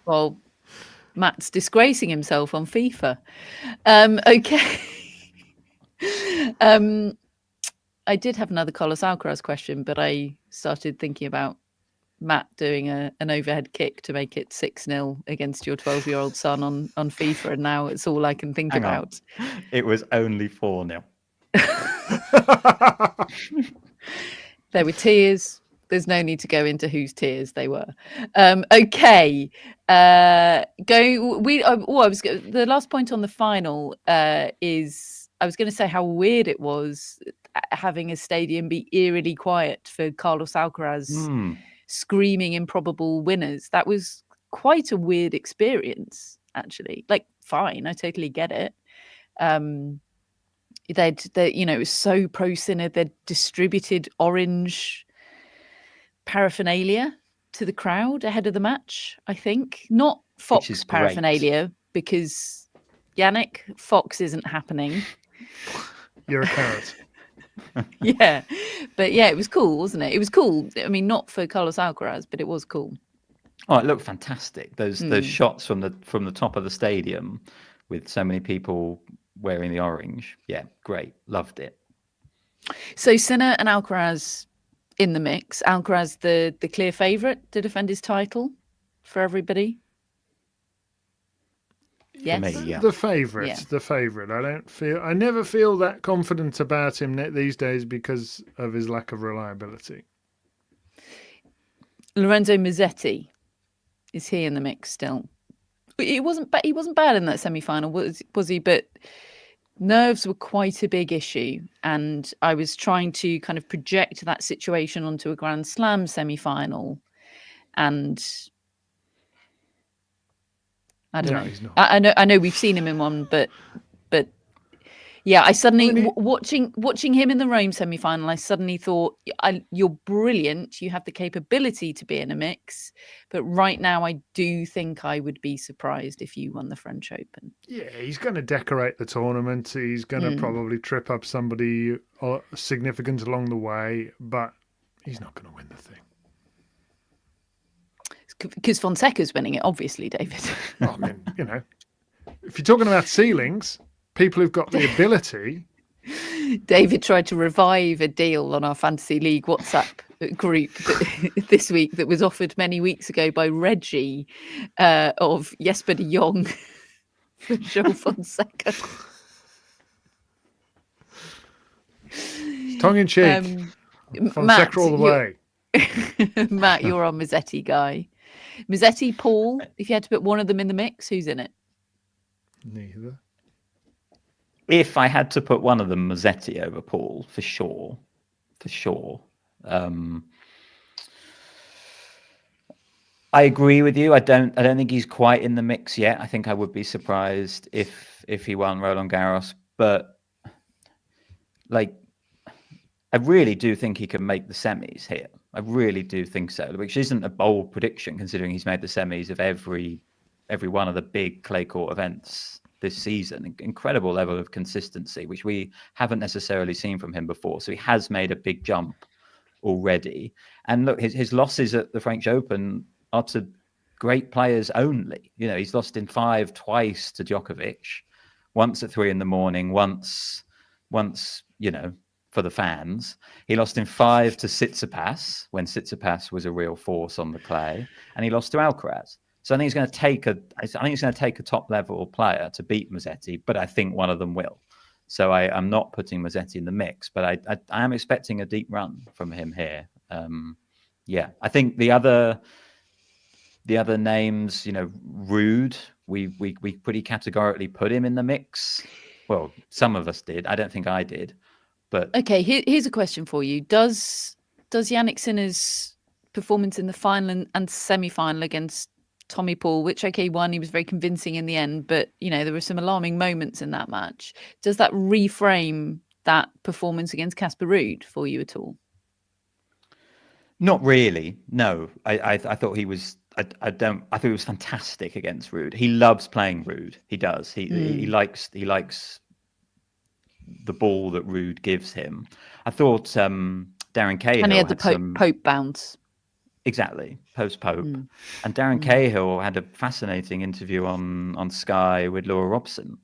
Well, Matt's disgracing himself on FIFA. Okay. I did have another Carlos Alcaraz question, but I started thinking about Matt doing an overhead kick to make it 6-0 against your 12-year-old son on FIFA, and now it's all I can think Hang on. about. It was only 4-0. There were tears. There's no need to go into whose tears they were. Okay. The last point on the final is I was going to say how weird it was having a stadium be eerily quiet for Carlos Alcaraz screaming improbable winners. That was quite a weird experience, actually. Like, fine, I totally get it. It was so pro Sinner. They'd distributed orange paraphernalia to the crowd ahead of the match, I think. Not Fox paraphernalia, because Jannik, Fox isn't happening. You're a carrot. Yeah. But yeah, it was cool, wasn't it? It was cool. I mean, not for Carlos Alcaraz, but it was cool. Oh, it looked fantastic. Those shots from the top of the stadium with so many people wearing the orange. Yeah, great. Loved it. So Sinner and Alcaraz in the mix. Alcaraz, the clear favourite to defend his title for everybody. Yes. For me, yeah. The favourite. I never feel that confident about him these days because of his lack of reliability. Lorenzo Musetti, is he in the mix still? He wasn't bad in that semi-final, was he? But nerves were quite a big issue, and I was trying to kind of project that situation onto a Grand Slam semi-final, and I don't know. He's not. I know we've seen him in one, but yeah, I suddenly watching him in the Rome semi-final, I suddenly thought, you're brilliant. You have the capability to be in a mix, but right now I do think I would be surprised if you won the French Open. Yeah, he's going to decorate the tournament. He's going to probably trip up somebody significant along the way, but he's not going to win the thing. Because Fonseca's winning it, obviously, David. Well, I mean, if you're talking about ceilings, people who've got the ability. David tried to revive a deal on our Fantasy League WhatsApp group this week that was offered many weeks ago by Reggie of Jesper de Jong for Joe Fonseca. Tongue in cheek. Fonseca Matt, all the way. Matt, you're our Musetti guy. Musetti, Paul, if you had to put one of them in the mix, who's in it? Neither. If I had to put one of them, Musetti over Paul, for sure. I agree with you. I don't think he's quite in the mix yet. I think I would be surprised if he won Roland Garros, but I I really do think he can make the semis here. I really do think so, which isn't a bold prediction considering he's made the semis of every one of the big clay court events this season. Incredible level of consistency, which we haven't necessarily seen from him before. So he has made a big jump already. And look, his losses at the French Open are to great players only. You know, he's lost in 5 twice to Djokovic, once at 3 a.m, once, you know, for the fans. He lost in 5 to Tsitsipas when Tsitsipas was a real force on the clay, and he lost to Alcaraz. So I think it's going to take a top level player to beat Musetti, but I think one of them will. So I'm not putting Musetti in the mix, but I am expecting a deep run from him here. Yeah, I think the other names, you know, Rude, we pretty categorically put him in the mix. Well, some of us did. I don't think I did. But okay, here's a question for you: Does Jannik Sinner's performance in the final and semi-final against Tommy Paul, which won, he was very convincing in the end, but you know there were some alarming moments in that match. Does that reframe that performance against Casper Ruud for you at all? Not really. No, I thought he was. I thought he was fantastic against Ruud. He loves playing Ruud. He does. He likes the ball that Ruud gives him. I thought Darren Cahill and he had the Pope bounce. Exactly, post-Pope. And Darren Cahill had a fascinating interview on Sky with Laura Robson,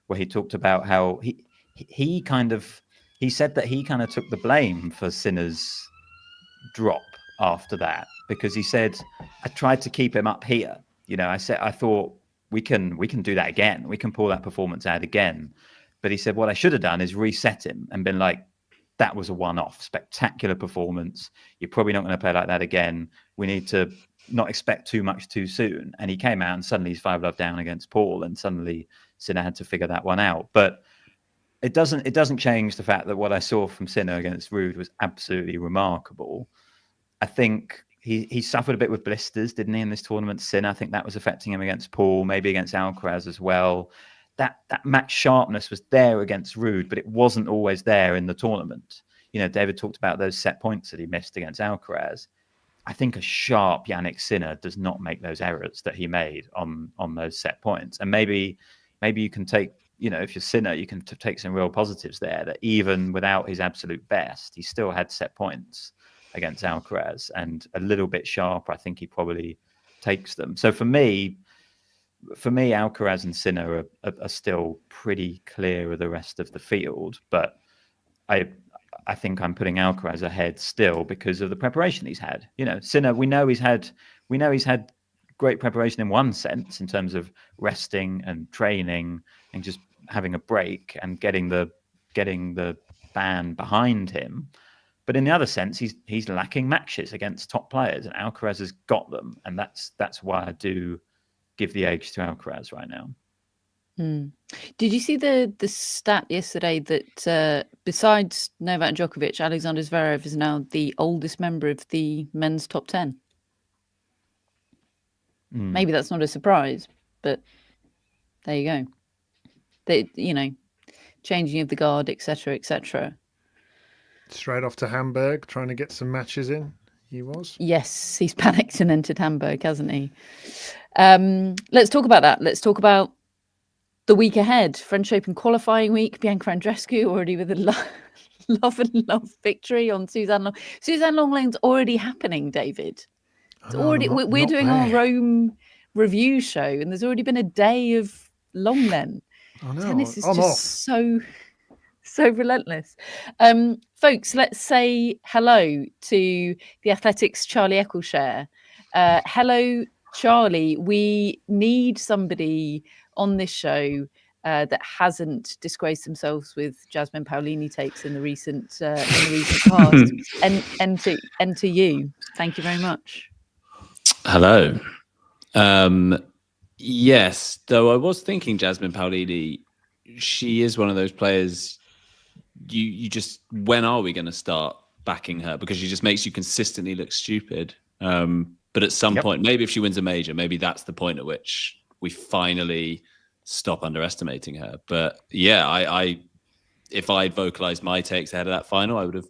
where he talked about how he said that he kind of took the blame for Sinner's drop after that, because he said, I tried to keep him up here. You know, I thought we can do that again. We can pull that performance out again. But he said, what I should have done is reset him and been like, that was a one-off, spectacular performance. You're probably not going to play like that again. We need to not expect too much too soon. And he came out and suddenly he's 5-love down against Paul, and suddenly Sinner had to figure that one out. But it doesn't change the fact that what I saw from Sinner against Ruud was absolutely remarkable. I think he suffered a bit with blisters, didn't he, in this tournament, Sinner? I think that was affecting him against Paul, maybe against Alcaraz as well. That match sharpness was there against Ruud, but it wasn't always there in the tournament. You know, David talked about those set points that he missed against Alcaraz. I think a sharp Jannik Sinner does not make those errors that he made on those set points. And maybe you can take, you know, if you're Sinner, you can take some real positives there, that even without his absolute best, he still had set points against Alcaraz, and a little bit sharper, I think he probably takes them. So for me, Alcaraz and Sinner are still pretty clear of the rest of the field, but I think I'm putting Alcaraz ahead still because of the preparation he's had. You know, Sinner, we know he's had great preparation in one sense, in terms of resting and training and just having a break and getting the ban behind him. But in the other sense, he's lacking matches against top players, and Alcaraz has got them, and that's why I do give the edge to Alcaraz right now. Did you see the stat yesterday that besides Novak Djokovic, Alexander Zverev is now the oldest member of the men's top 10? Maybe that's not a surprise, but there you go. You know, changing of the guard, etc., etc. Straight off to Hamburg, trying to get some matches in. He was. Yes, he's panicked and entered Hamburg, hasn't he? Let's talk about that. Let's talk about the week ahead. French Open qualifying week. Bianca Andreescu already with a love victory on Suzanne Long. Suzanne Longlane's already happening, David. It's already. We're doing our Rome review show, and there's already been a day of Longlen. Tennis is just so relentless. Folks, let's say hello to the Athletics' Charlie Eccleshare. Hello, Charlie. We need somebody on this show that hasn't disgraced themselves with Jasmine Paolini takes in the recent past. and to you. Thank you very much. Hello. Yes, though I was thinking Jasmine Paolini, she is one of those players you just, when are we going to start backing her? Because she just makes you consistently look stupid. But at some point, maybe if she wins a major, maybe that's the point at which we finally stop underestimating her. But yeah, if I'd vocalized my takes ahead of that final, I would have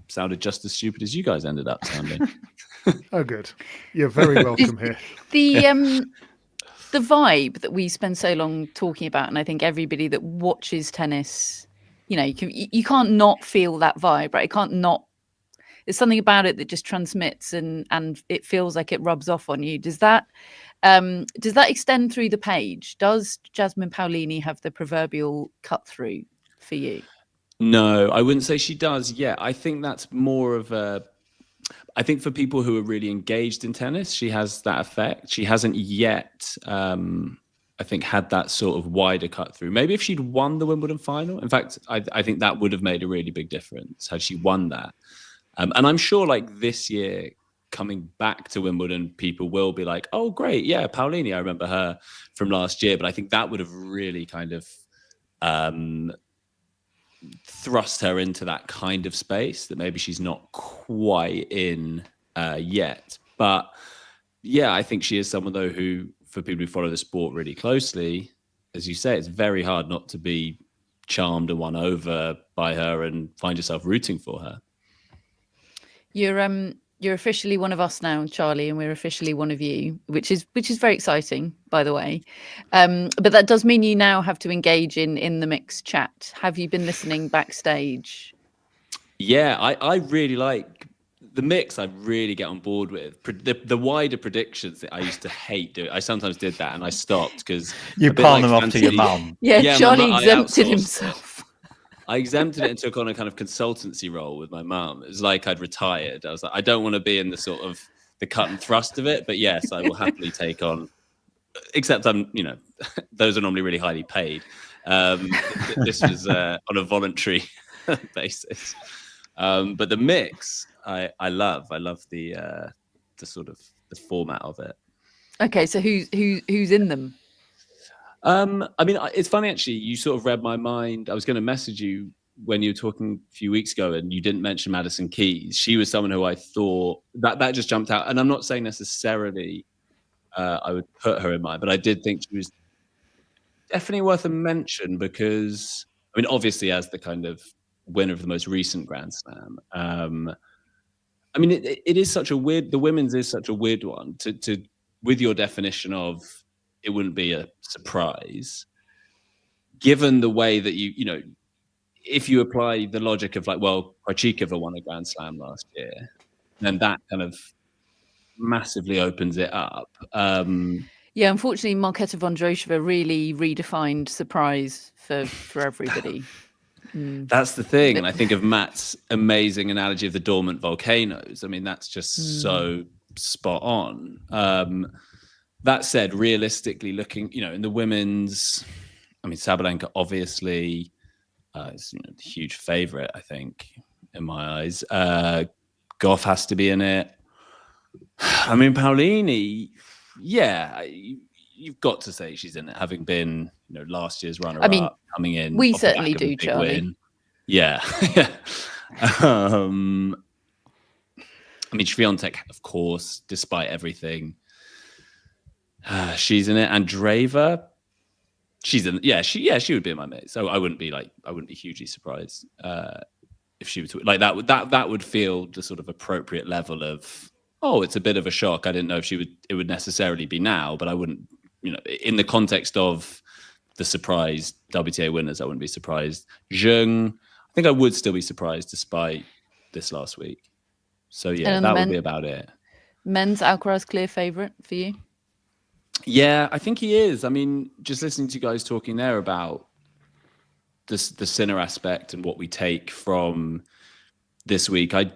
sounded just as stupid as you guys ended up sounding. Oh, good. You're very welcome here. The vibe that we spend so long talking about, and I think everybody that watches tennis, you can't not feel that vibe, right? There's something about it that just transmits and it feels like it rubs off on you. Does that extend through the page? Does Jasmine Paolini have the proverbial cut through for you? No, I wouldn't say she does yet. I think that's more of I think for people who are really engaged in tennis, she has that effect. She hasn't yet, I think, had that sort of wider cut through. Maybe if she'd won the Wimbledon final. In fact, I think that would have made a really big difference had she won that. And I'm sure like this year, coming back to Wimbledon, people will be like, oh, great. Yeah, Paolini, I remember her from last year. But I think that would have really kind of thrust her into that kind of space that maybe she's not quite in yet. But yeah, I think she is someone though who, for people who follow the sport really closely, as you say, it's very hard not to be charmed and won over by her and find yourself rooting for her. You're officially one of us now, Charlie, and we're officially one of you, which is very exciting, by the way. But that does mean you now have to engage in the mixed chat. Have you been listening backstage? Yeah, I really like the mix. I really get on board with the wider predictions that I used to hate doing. I sometimes did that and I stopped because you palm them off to your mum. Yeah, Charlie exempted himself. I exempted it and took on a kind of consultancy role with my mum. It was like I'd retired. I was like, I don't want to be in the sort of the cut and thrust of it, but yes, I will happily take on. Except I'm, those are normally really highly paid. This was on a voluntary basis. But the mix, I love the sort of the format of it. Okay, so who's in them? I mean, it's funny actually. You sort of read my mind. I was going to message you when you were talking a few weeks ago, and you didn't mention Madison Keys. She was someone who I thought that just jumped out. And I'm not saying necessarily I would put her in mind, but I did think she was definitely worth a mention because, I mean, obviously as the kind of winner of the most recent Grand Slam. I mean, it is such a weird. The women's is such a weird one to with your definition of. It wouldn't be a surprise, given the way that if you apply the logic of like, well, Krejcikova won a Grand Slam last year, then that kind of massively opens it up. Yeah, unfortunately, Marketa Vondrousova really redefined surprise for everybody. That's the thing, and I think of Matt's amazing analogy of the dormant volcanoes. I mean, that's just so spot on. That said, realistically looking, in the women's, I mean, Sabalenka obviously is a huge favorite, I think, in my eyes. Gauff has to be in it. I mean, Paolini, yeah, you've got to say she's in it, having been, last year's runner-up, coming in. We certainly do, Charlie. Win. Yeah. I mean, Swiatek, of course, despite everything. She's in it. Andreeva, she's in. Yeah, she would be in my mate. So I wouldn't be hugely surprised if she was like that. That would feel the sort of appropriate level of. Oh, it's a bit of a shock. I didn't know if it would necessarily be now, but I wouldn't. In the context of the surprise WTA winners, I wouldn't be surprised. Zheng, I think I would still be surprised despite this last week. So yeah, that would be about it. Men's Alcaraz clear favorite for you? Yeah, I think he is. I mean, just listening to you guys talking there about the Sinner aspect and what we take from this week, I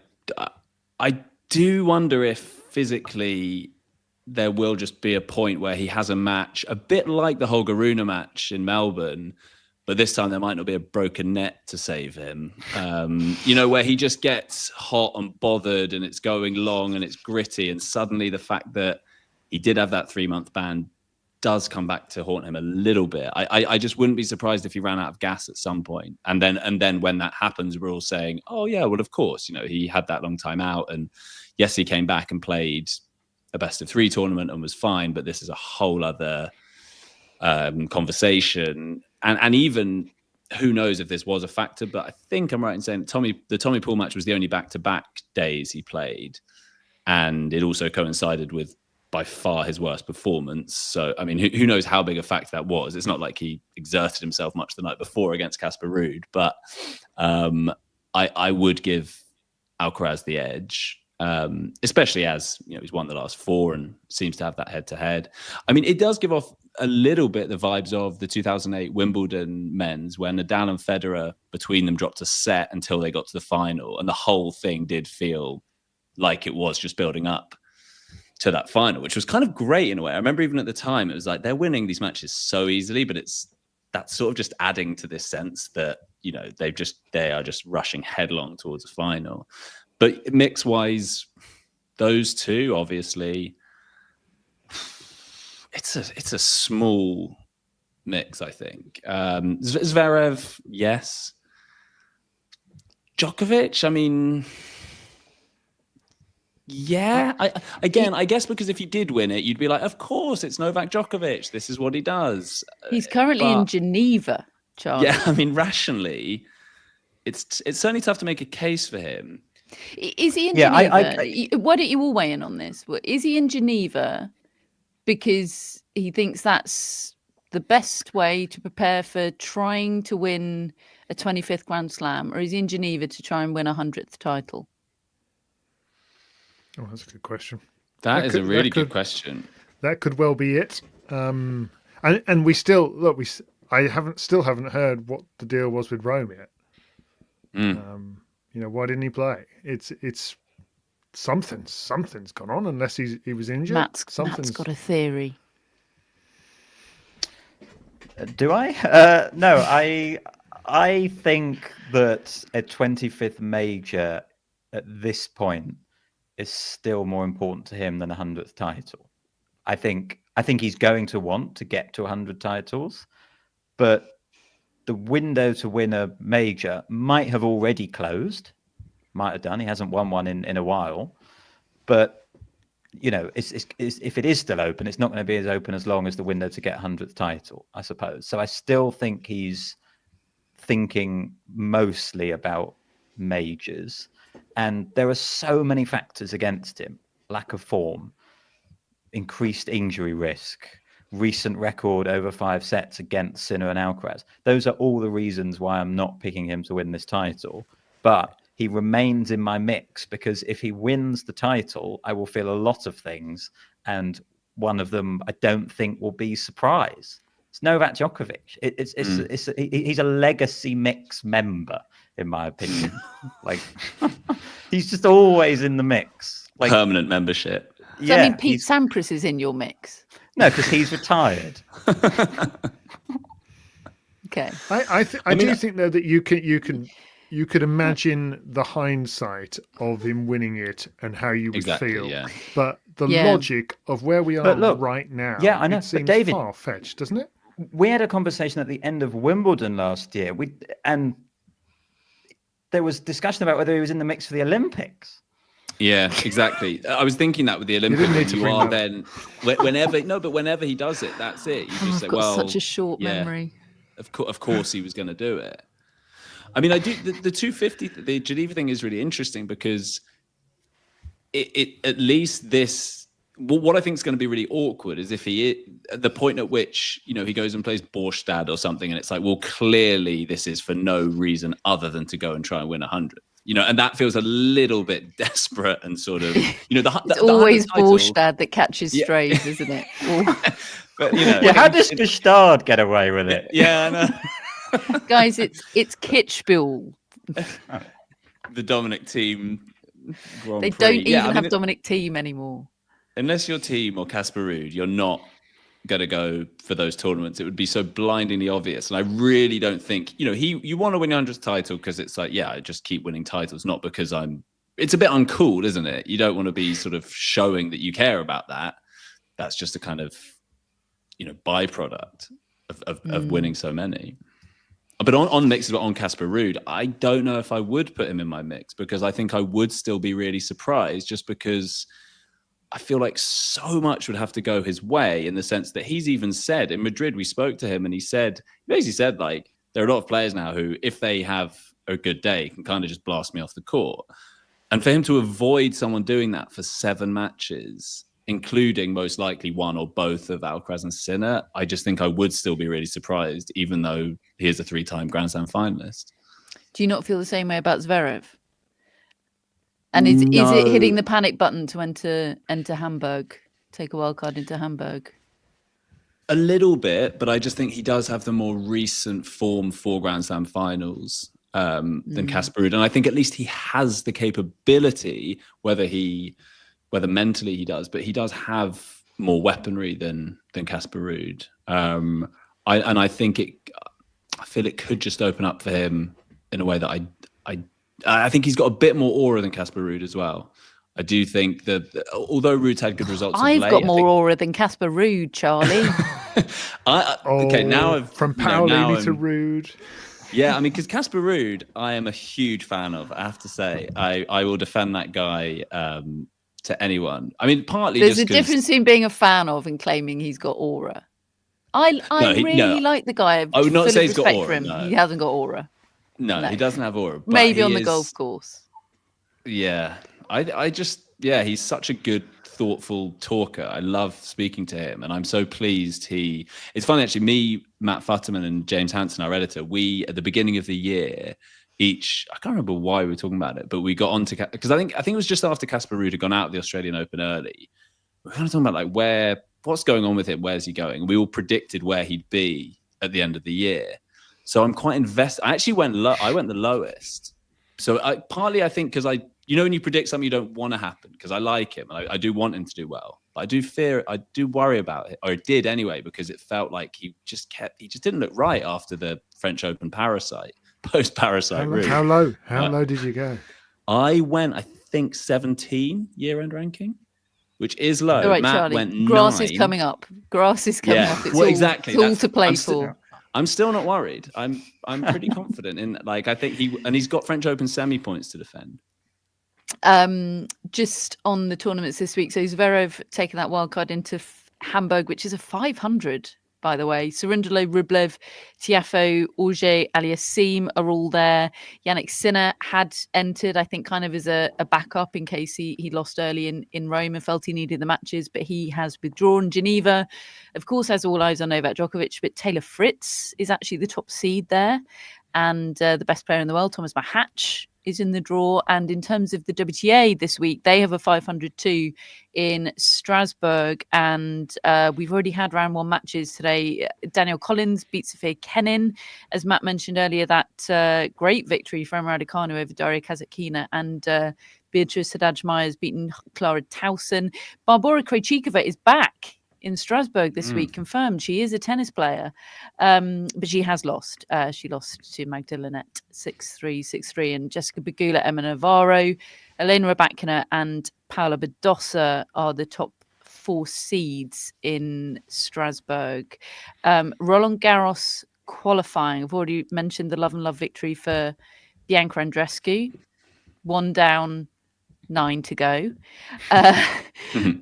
do wonder if physically there will just be a point where he has a match, a bit like the Holger Rune match in Melbourne, but this time there might not be a broken net to save him. Where he just gets hot and bothered and it's going long and it's gritty, and suddenly the fact that he did have that 3-month ban does come back to haunt him a little bit. I just wouldn't be surprised if he ran out of gas at some point. And then when that happens, we're all saying, oh yeah, well, of course, he had that long time out. And yes, he came back and played a best of 3 tournament and was fine, but this is a whole other conversation. And even who knows if this was a factor, but I think I'm right in saying the Tommy Paul match was the only back-to-back days he played. And it also coincided with by far his worst performance. So, I mean, who knows how big a factor that was? It's not like he exerted himself much the night before against Casper Ruud, but I would give Alcaraz the edge, especially as, you know, he's won the last 4 and seems to have that head-to-head. I mean, it does give off a little bit the vibes of the 2008 Wimbledon men's, when Nadal and Federer, between them, dropped a set until they got to the final, and the whole thing did feel like it was just building up to that final, which was kind of great in a way. I remember even at the time, it was like they're winning these matches so easily, but that's sort of just adding to this sense that, you know, they are just rushing headlong towards a final. But mix wise, those two, obviously, it's a small mix, I think. Zverev, yes. Djokovic, I mean, yeah. I guess because if he did win it, you'd be like, of course, it's Novak Djokovic. This is what he does. He's currently in Geneva, Charles. Yeah, I mean, rationally, it's certainly tough to make a case for him. Is he in Geneva? Why don't you all weigh in on this? Is he in Geneva because he thinks that's the best way to prepare for trying to win a 25th Grand Slam, or is he in Geneva to try and win a 100th title? Oh, that's a good question. That is a really good question. That could well be it. And we still look. I haven't heard what the deal was with Rome yet. You know, why didn't he play? It's something's gone on, unless he was injured. Matt's got a theory. Do I? No, I think that a 25th major at this point is still more important to him than a 100th title. I think he's going to want to get to 100 titles, but the window to win a major might have already closed. Might have done. He hasn't won one in a while, but you know, it's if it is still open, it's not going to be as open as long as the window to get 100th title, I suppose. So I still think he's thinking mostly about majors. And there are so many factors against him: lack of form, increased injury risk, recent record over 5 sets against Sinner and Alcaraz. Those are all the reasons why I'm not picking him to win this title. But he remains in my mix, because if he wins the title, I will feel a lot of things. And one of them I don't think will be surprise. It's Novak Djokovic. He's a legacy mix member, in my opinion. Like, he's just always in the mix. Like, permanent membership. So, yeah, I mean, Pete Sampras is in your mix. No, because he's retired. Okay. I do think though that you could imagine the hindsight of him winning it and how you would feel. Yeah. But the logic of where we are right now, I know, it seems David, far-fetched, doesn't it? We had a conversation at the end of Wimbledon last year. And there was discussion about whether he was in the mix for the Olympics. Yeah, exactly. I was thinking that with the Olympics. You are then whenever he does it, that's it. You just say, well, such a short memory. Of course, he was going to do it. I mean, I do the 250, the Geneva thing is really interesting, because it at least this. What I think is going to be really awkward is if at the point at which, you know, he goes and plays Borstad or something, and it's like, well, clearly this is for no reason other than to go and try and win 100. You know, and that feels a little bit desperate and sort of, you know, it's always Borstad that catches strays, isn't it? But, you know, how does Gestard get away with it? Yeah, I know. Guys, it's Kitschbill. The Dominic Thiem Grand They Prix. don't even have Dominic Thiem anymore. Unless you're Thiem or Casper Ruud, you're not going to go for those tournaments. It would be so blindingly obvious. And I really don't think, you know, you want to win your 100th title because it's like, yeah, I just keep winning titles, not because it's a bit uncool, isn't it? You don't want to be sort of showing that you care about that. That's just a kind of, you know, byproduct of winning so many. But on mixes, on Casper Ruud, I don't know if I would put him in my mix, because I think I would still be really surprised, just because I feel like so much would have to go his way, in the sense that he's even said in Madrid, we spoke to him and he basically said, like, there are a lot of players now who, if they have a good day, can kind of just blast me off the court. And for him to avoid someone doing that for 7 matches, including most likely one or both of Alcaraz and Sinner, I just think I would still be really surprised, even though he is a 3-time Grand Slam finalist. Do you not feel the same way about Zverev? And is it hitting the panic button to enter Hamburg, take a wild card into Hamburg? A little bit, but I just think he does have the more recent form for Grand Slam finals than Casper Ruud. And I think at least he has the capability, whether mentally he does, but he does have more weaponry than Casper Ruud. I feel it could just open up for him in a way that I think he's got a bit more aura than Casper Ruud as well. I do think that although Ruud's had good results, I've got more aura than Casper Ruud, Charlie. Now from Paolini to Ruud. Yeah, I mean, because Casper Ruud, I am a huge fan of. I have to say, I will defend that guy to anyone. I mean, partly there's just a difference between being a fan of and claiming he's got aura. I really like the guy. I would not say he's got aura. No. He hasn't got aura. No, he doesn't have aura. But maybe on the golf course. Yeah, he's such a good, thoughtful talker. I love speaking to him, and I'm so pleased it's funny actually, me, Matt Futterman and James Hansen, our editor, we at the beginning of the year I can't remember why we were talking about it, but we got on to, because I think it was just after Casper Ruud had gone out of the Australian Open early. We were kind of talking about like what's going on with him, where's he going? And we all predicted where he'd be at the end of the year. So I'm quite invested. I actually went the lowest. So partly I think because when you predict something you don't want to happen, because I like him and I do want him to do well, but I do worry about it, or it did anyway, because it felt like he just didn't look right after the French Open post-Parasite. How low did you go? I went, I think 17 year-end ranking, which is low. All right, Matt Charlie, went grass 9. is coming up. Grass is coming up. It's exactly. It's all to play for. I'm still not worried. I'm pretty confident in, like, I think he's got French Open semi points to defend. Just on the tournaments this week, so Zverev taking that wild card into Hamburg, which is a 500, by the way. Cerundolo, Rublev, Tiafoe, Auger, Aliassime are all there. Jannik Sinner had entered, I think, kind of as a backup in case he lost early in Rome and felt he needed the matches, but he has withdrawn. Geneva, of course, has all eyes on Novak Djokovic, but Taylor Fritz is actually the top seed there. And the best player in the world, Thomas Mahatch, is in the draw. And in terms of the WTA this week, they have a 502 in Strasbourg. And we've already had round 1 matches today. Danielle Collins beat Sofia Kenin. As Matt mentioned earlier, that great victory for Emma Raducanu over Daria Kasatkina. And Beatrice Haddad-Maia has beaten Clara Towson. Barbora Krejcikova is back in Strasbourg this week, confirmed. She is a tennis player, but she has lost. She lost to Magdalena 6-3, 6-3. And Jessica Pegula, Emma Navarro, Elena Rybakina and Paula Badosa are the top 4 seeds in Strasbourg. Roland Garros qualifying. I've already mentioned the love and love victory for Bianca Andreescu. 1 down, 9 to go.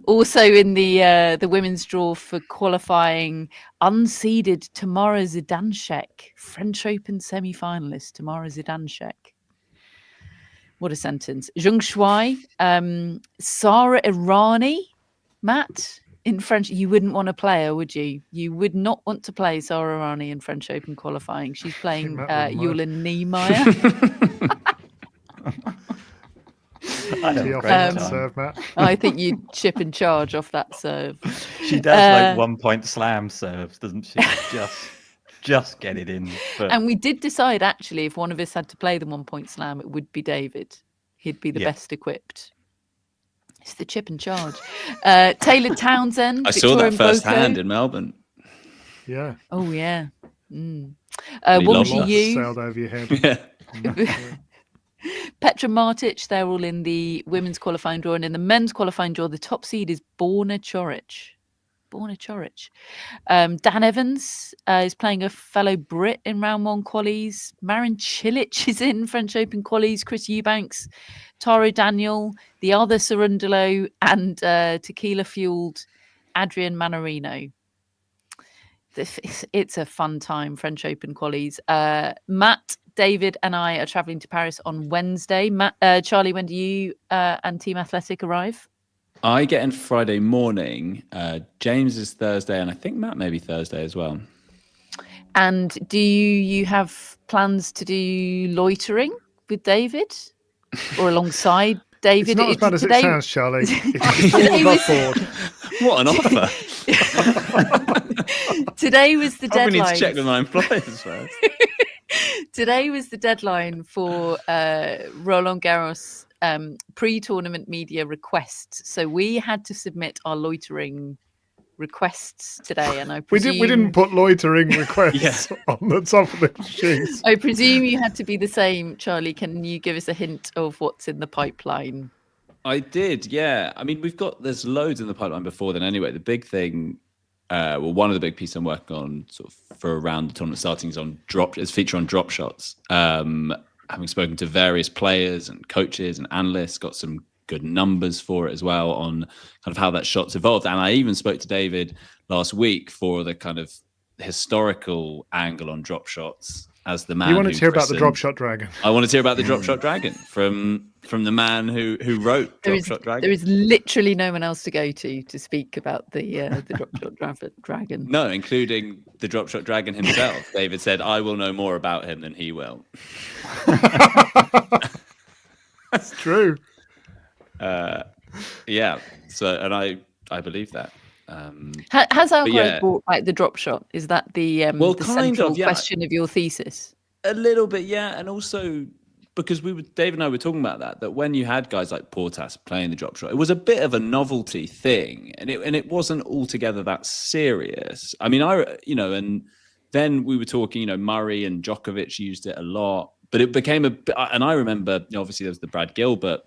Also in the women's draw for qualifying, unseeded Tamara Zidanšek, French Open semi-finalist Tamara Zidanšek. What a sentence. Zheng Shuai, Sara Errani, Matt, in French. You wouldn't want to play her, would you? You would not want to play Sara Errani in French Open qualifying. She's playing Yulia Niemeyer. Serve, Matt. I think you'd chip and charge off that serve. She does like 1-point slam serves, doesn't she? Just get it in. But... And we did decide, actually, if one of us had to play the 1-point slam, it would be David. He'd be the best equipped. It's the chip and charge. Taylor Townsend. I saw that firsthand in Melbourne. Yeah. Oh, yeah. Wang Ji sailed over your head. Yeah. Petra Martic, they're all in the women's qualifying draw. And in the men's qualifying draw, the top seed is Borna Coric. Dan Evans is playing a fellow Brit in round 1 qualies. Marin Cilic is in French Open qualies. Chris Eubanks, Taro Daniel, the other Cerundolo, and tequila-fueled Adrian Manarino. it's a fun time. French Open qualies. Matt, David, and I are traveling to Paris on Wednesday. Charlie, when do you and Team Athletic arrive? I get in Friday morning. James is Thursday, and I think Matt maybe Thursday as well. And do you have plans to do loitering with David or alongside David? It's not as bad as it sounds, Charlie. It's Today all was- above board. What an offer! Today was the I need deadline. to check with my employers first. Today was the deadline for Roland Garros pre-tournament media requests. So we had to submit our loitering requests today, and I We presume didn't put loitering requests on the top of the sheets. I presume you had to be the same. Charlie, can you give us a hint of what's in the pipeline? I did, yeah. I mean, there's loads in the pipeline before then anyway. The big thing, one of the big pieces I'm working on sort of for around the tournament starting is feature on drop shots. Having spoken to various players and coaches and analysts, got some good numbers for it as well on kind of how that shot's evolved. And I even spoke to David last week for the kind of historical angle on drop shots as the man. You wanted to hear about the drop shot dragon. I wanted to hear about the drop shot dragon from the man who wrote Drop Shot Dragon. There is literally no one else to go to speak about the drop shot dragon. No, including the drop shot dragon himself. David said, "I will know more about him than he will." That's true. Yeah. So, and I believe that. Has Alcaraz yeah. brought back the drop shot? Is that the Kind central of, yeah. question of your thesis? A little bit, yeah, and also because Dave and I were talking about that when you had guys like Portas playing the drop shot, it was a bit of a novelty thing, and it wasn't altogether that serious. I mean, and then we were talking, Murray and Djokovic used it a lot, but it became and I remember, obviously there was the Brad Gilbert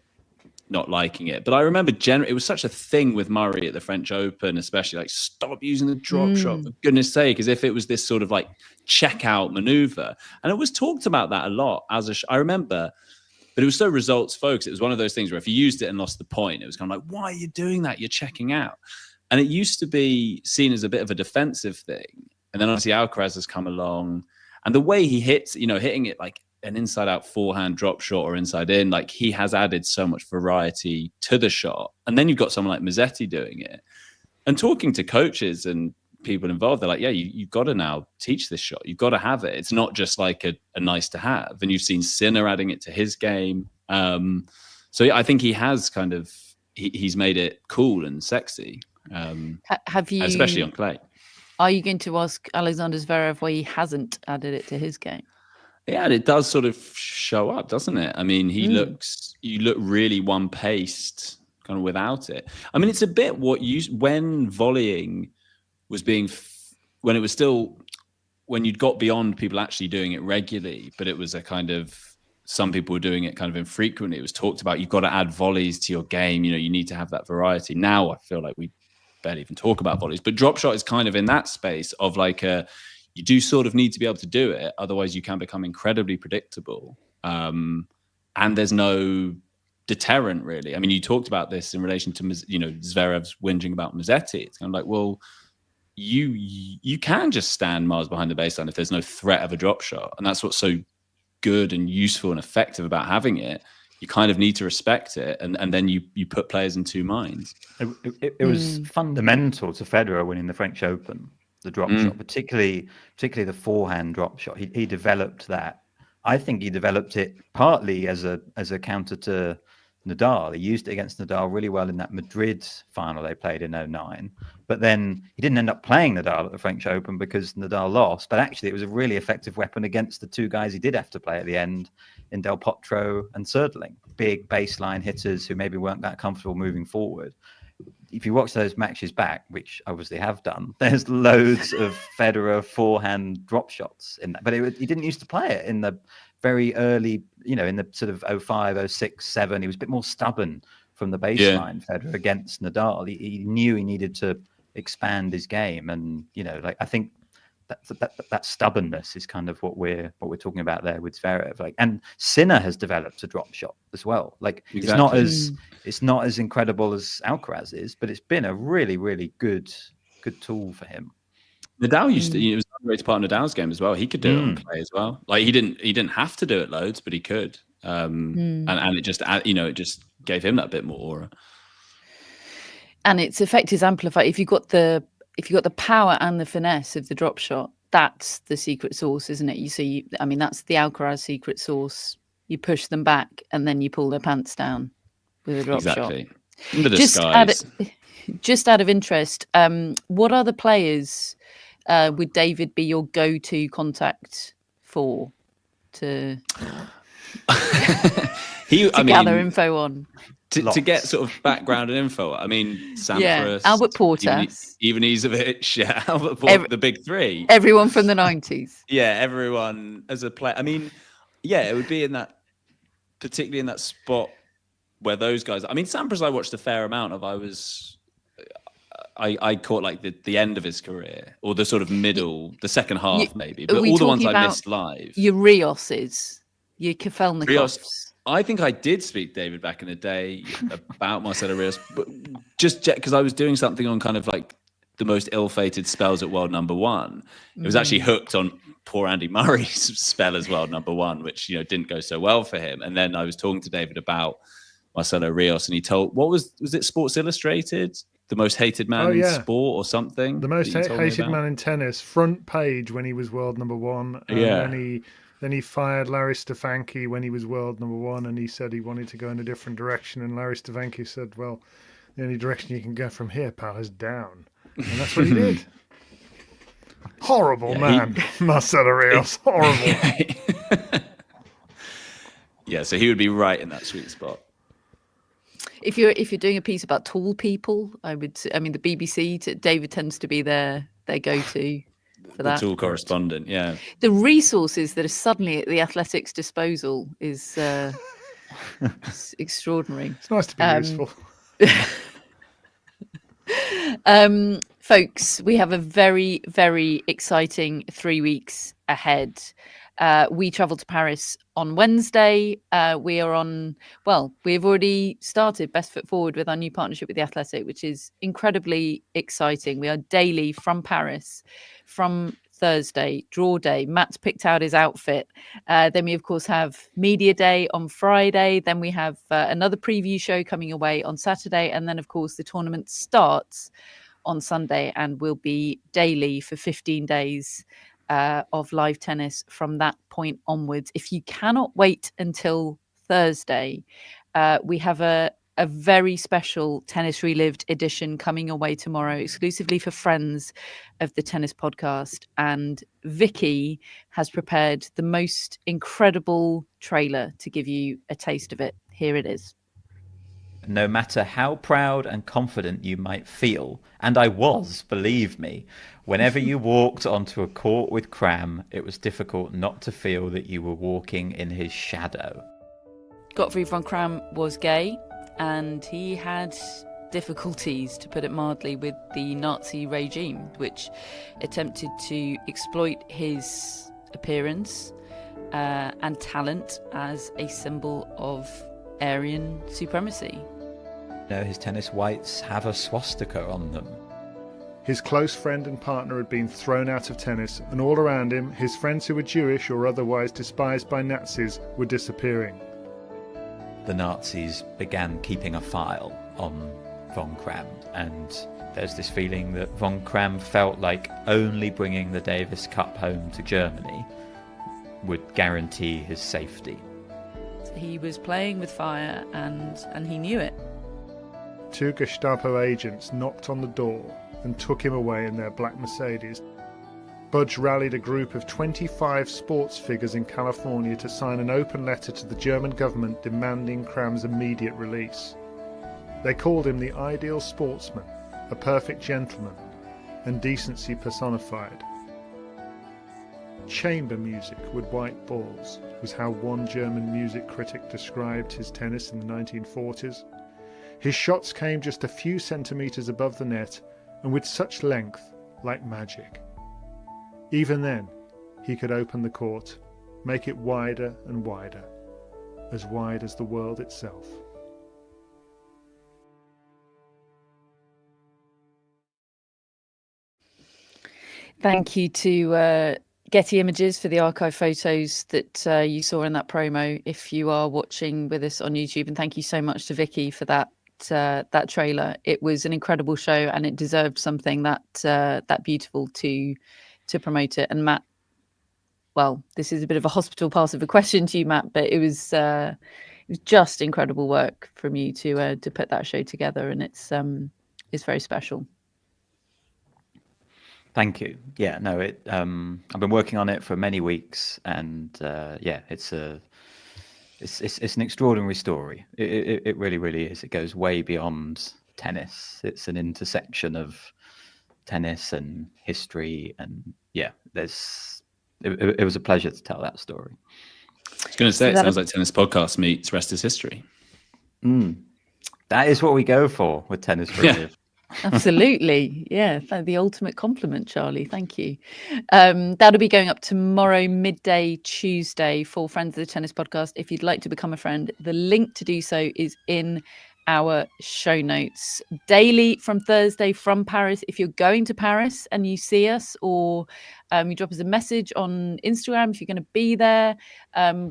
not liking it, but I remember it was such a thing with Murray at the French Open, especially like stop using the drop shot for goodness sake, as if it was this sort of like checkout maneuver, and it was talked about that a lot I remember, but it was so results focused. It was one of those things where if you used it and lost the point, it was kind of like, why are you doing that? You're checking out. And it used to be seen as a bit of a defensive thing, and then obviously Alcaraz has come along, and the way he hits, hitting it like an inside out forehand drop shot or inside in, like he has added so much variety to the shot. And then you've got someone like Musetti doing it, and talking to coaches and people involved, they're like, yeah, you've got to now teach this shot. You've got to have it. It's not just like a nice to have. And you've seen Sinner adding it to his game. So yeah, I think he has kind of, he's made it cool and sexy. Have you, especially on clay. Are you going to ask Alexander Zverev why he hasn't added it to his game? Yeah, and it does sort of show up, doesn't it? I mean, you look really one-paced kind of without it. I mean, it's a bit when volleying was when you'd got beyond people actually doing it regularly, but it was a kind of, some people were doing it kind of infrequently. It was talked about, you've got to add volleys to your game. You need to have that variety. Now I feel like we barely even talk about volleys, but drop shot is kind of in that space of like you do sort of need to be able to do it. Otherwise you can become incredibly predictable. And there's no deterrent really. I mean, you talked about this in relation to, Zverev's whinging about Musetti. It's kind of like, well, you can just stand miles behind the baseline if there's no threat of a drop shot. And that's what's so good and useful and effective about having it. You kind of need to respect it. And then you put players in two minds. It was fundamental to Federer winning the French Open. The drop shot, particularly the forehand drop shot. He developed that. I think he developed it partly as a counter to Nadal. He used it against Nadal really well in that Madrid final they played in 2009. But then he didn't end up playing Nadal at the French Open because Nadal lost. But actually, it was a really effective weapon against the two guys he did have to play at the end in Del Potro and Söderling. Big baseline hitters who maybe weren't that comfortable moving forward. If you watch those matches back, which I obviously have done, there's loads of Federer forehand drop shots in that. But he didn't used to play it in the very early, in the sort of 05, 06, 07. He was a bit more stubborn from the baseline, Federer, against Nadal. He knew he needed to expand his game. And, I think that stubbornness is kind of what we're talking about there with Zverev. And Sinner has developed a drop shot as well. Exactly. It's not as incredible as Alcaraz is, but it's been a really, really good tool for him. Nadal used to. It was a great part of Nadal's game as well. He could do it on clay as well. Like he didn't have to do it loads, but he could. And it just it just gave him that bit more aura. And its effect is amplified if you got the power and the finesse of the drop shot. That's the secret sauce, isn't it? You see, I mean, that's the Alcaraz secret sauce. You push them back and then you pull their pants down with a drop shot. Exactly. The disguise. Just out of interest, what other players would David be your go-to contact for to gather info on? To get sort of background and info. I mean, Sampras, Albert Portas, Ivanisevic, Albert Portas, the big three. Everyone from the 90s. Yeah, everyone as a player. I mean, yeah, it would be particularly in that spot where those guys. I mean, Sampras, I watched a fair amount of. I caught like the end of his career or the sort of middle, the second half maybe. But all the ones I missed live. Your Rioses, your Kafelnikovs. I think I did speak to David back in the day about Marcelo Rios, but just because I was doing something on kind of like the most ill-fated spells at world number one. It was actually hooked on poor Andy Murray's spell as world number one, which didn't go so well for him. And then I was talking to David about Marcelo Rios, and he told was it Sports Illustrated, the most hated man in sport or something? The most hated man in tennis, front page when he was world number one. And Then he fired Larry Stefanki when he was world number one, and he said he wanted to go in a different direction. And Larry Stefanki said, well, the only direction you can go from here, pal, is down. And that's what he did. Horrible man, Marcelo Rios. Horrible. Yeah, so he would be right in that sweet spot. If you're doing a piece about tall people, the BBC, David tends to be their go-to. The tool correspondent, yeah. The resources that are suddenly at the Athletics' disposal is extraordinary. It's nice to be useful. Folks, we have a very, very exciting 3 weeks ahead. We travel to Paris on Wednesday. We have already started Best Foot Forward with our new partnership with The Athletic, which is incredibly exciting. We are daily from Paris from Thursday, draw day. Matt's picked out his outfit. Then we, of course, have Media Day on Friday. Then we have another preview show coming away on Saturday. And then, of course, the tournament starts on Sunday and will be daily for 15 days of live tennis from that point onwards. If you cannot wait until Thursday, we have a very special Tennis Relived edition coming away tomorrow, exclusively for friends of the Tennis Podcast. And Vicky has prepared the most incredible trailer to give you a taste of it. Here it is. No matter how proud and confident you might feel, and I was, believe me, whenever you walked onto a court with Cram, it was difficult not to feel that you were walking in his shadow. Gottfried von Cram was gay, and he had difficulties, to put it mildly, with the Nazi regime, which attempted to exploit his appearance and talent as a symbol of Aryan supremacy. No, his tennis whites have a swastika on them. His close friend and partner had been thrown out of tennis, and all around him, his friends who were Jewish or otherwise despised by Nazis were disappearing. The Nazis began keeping a file on von Cram, and there's this feeling that von Cram felt like only bringing the Davis Cup home to Germany would guarantee his safety. He was playing with fire and he knew it. 2 Gestapo agents knocked on the door and took him away in their black Mercedes. Budge rallied a group of 25 sports figures in California to sign an open letter to the German government demanding Cram's immediate release. They called him the ideal sportsman, a perfect gentleman, and decency personified. Chamber music with white balls was how one German music critic described his tennis in the 1940s. His shots came just a few centimetres above the net and with such length, like magic. Even then, he could open the court, make it wider and wider, as wide as the world itself. Thank you to Getty Images for the archive photos that you saw in that promo, if you are watching with us on YouTube. And thank you so much to Vicky for that trailer. It was an incredible show, and it deserved something that beautiful to promote it. And Matt, well, this is a bit of a hospital pass of a question to you, Matt, but it was just incredible work from you to put that show together, and it's very special. Thank you. Yeah, no, I've been working on it for many weeks, and it's an extraordinary story. It really, really is. It goes way beyond tennis. It's an intersection of tennis and history, and it was a pleasure to tell that story. I was going to say, it sounds like Tennis Podcast meets Rest is History. That is what we go for with Tennis Preview. Absolutely. Yeah. The ultimate compliment, Charlie. Thank you. That'll be going up tomorrow, midday, Tuesday, for Friends of the Tennis Podcast. If you'd like to become a friend, the link to do so is in our show notes. Daily from Thursday from Paris. If you're going to Paris and you see us, or you drop us a message on Instagram if you're going to be there,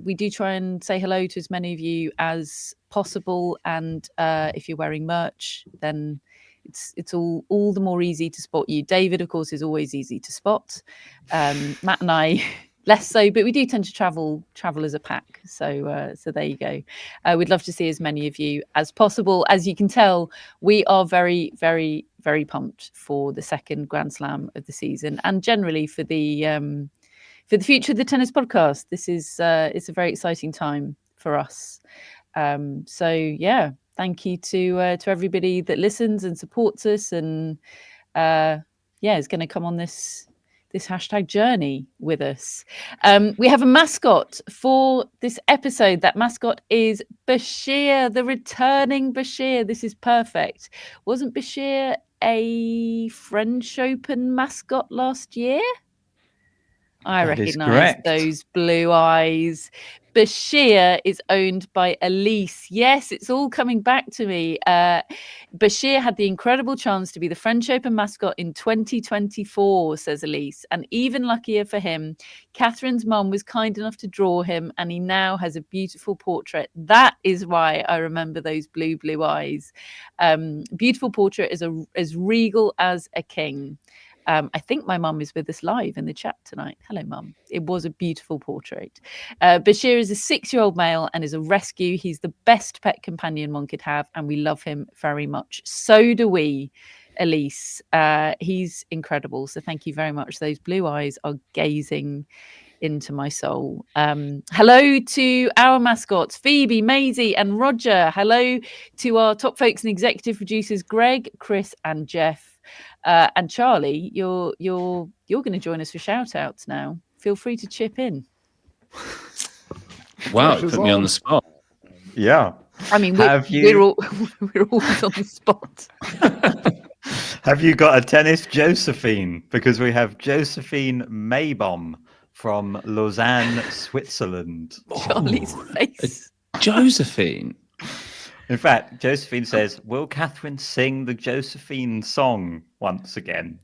we do try and say hello to as many of you as possible. And if you're wearing merch, then it's all the more easy to spot you. David, of course, is always easy to spot. Matt and I less so, but we do tend to travel as a pack. So there you go. We'd love to see as many of you as possible. As you can tell, we are very, very, very pumped for the second Grand Slam of the season, and generally for the future of the Tennis Podcast. This is it's a very exciting time for us. So yeah. Thank you to everybody that listens and supports us, and is going to come on this hashtag journey with us. We have a mascot for this episode. That mascot is Bashir, the returning Bashir. This is perfect. Wasn't Bashir a French Open mascot last year? I recognise those blue eyes. Bashir is owned by Elise. Yes, it's all coming back to me. Bashir had the incredible chance to be the French Open mascot in 2024, says Elise. And even luckier for him, Catherine's mum was kind enough to draw him, and he now has a beautiful portrait. That is why I remember those blue eyes. Beautiful portrait, is as regal as a king. I think my mum is with us live in the chat tonight. Hello, mum. It was a beautiful portrait. Bashir is a 6-year-old male and is a rescue. He's the best pet companion one could have, and we love him very much. So do we, Elise. He's incredible. So thank you very much. Those blue eyes are gazing into my soul. Hello to our mascots, Phoebe, Maisie, and Roger. Hello to our top folks and executive producers, Greg, Chris, and Jeff. And Charlie, you're going to join us for shout-outs now. Feel free to chip in. Wow, you put me on the spot. Yeah. I mean, we're always on the spot. Have you got a tennis Josephine? Because we have Josephine Maybom from Lausanne, Switzerland. Charlie's face. Josephine. In fact, Josephine says, will Catherine sing the Josephine song once again?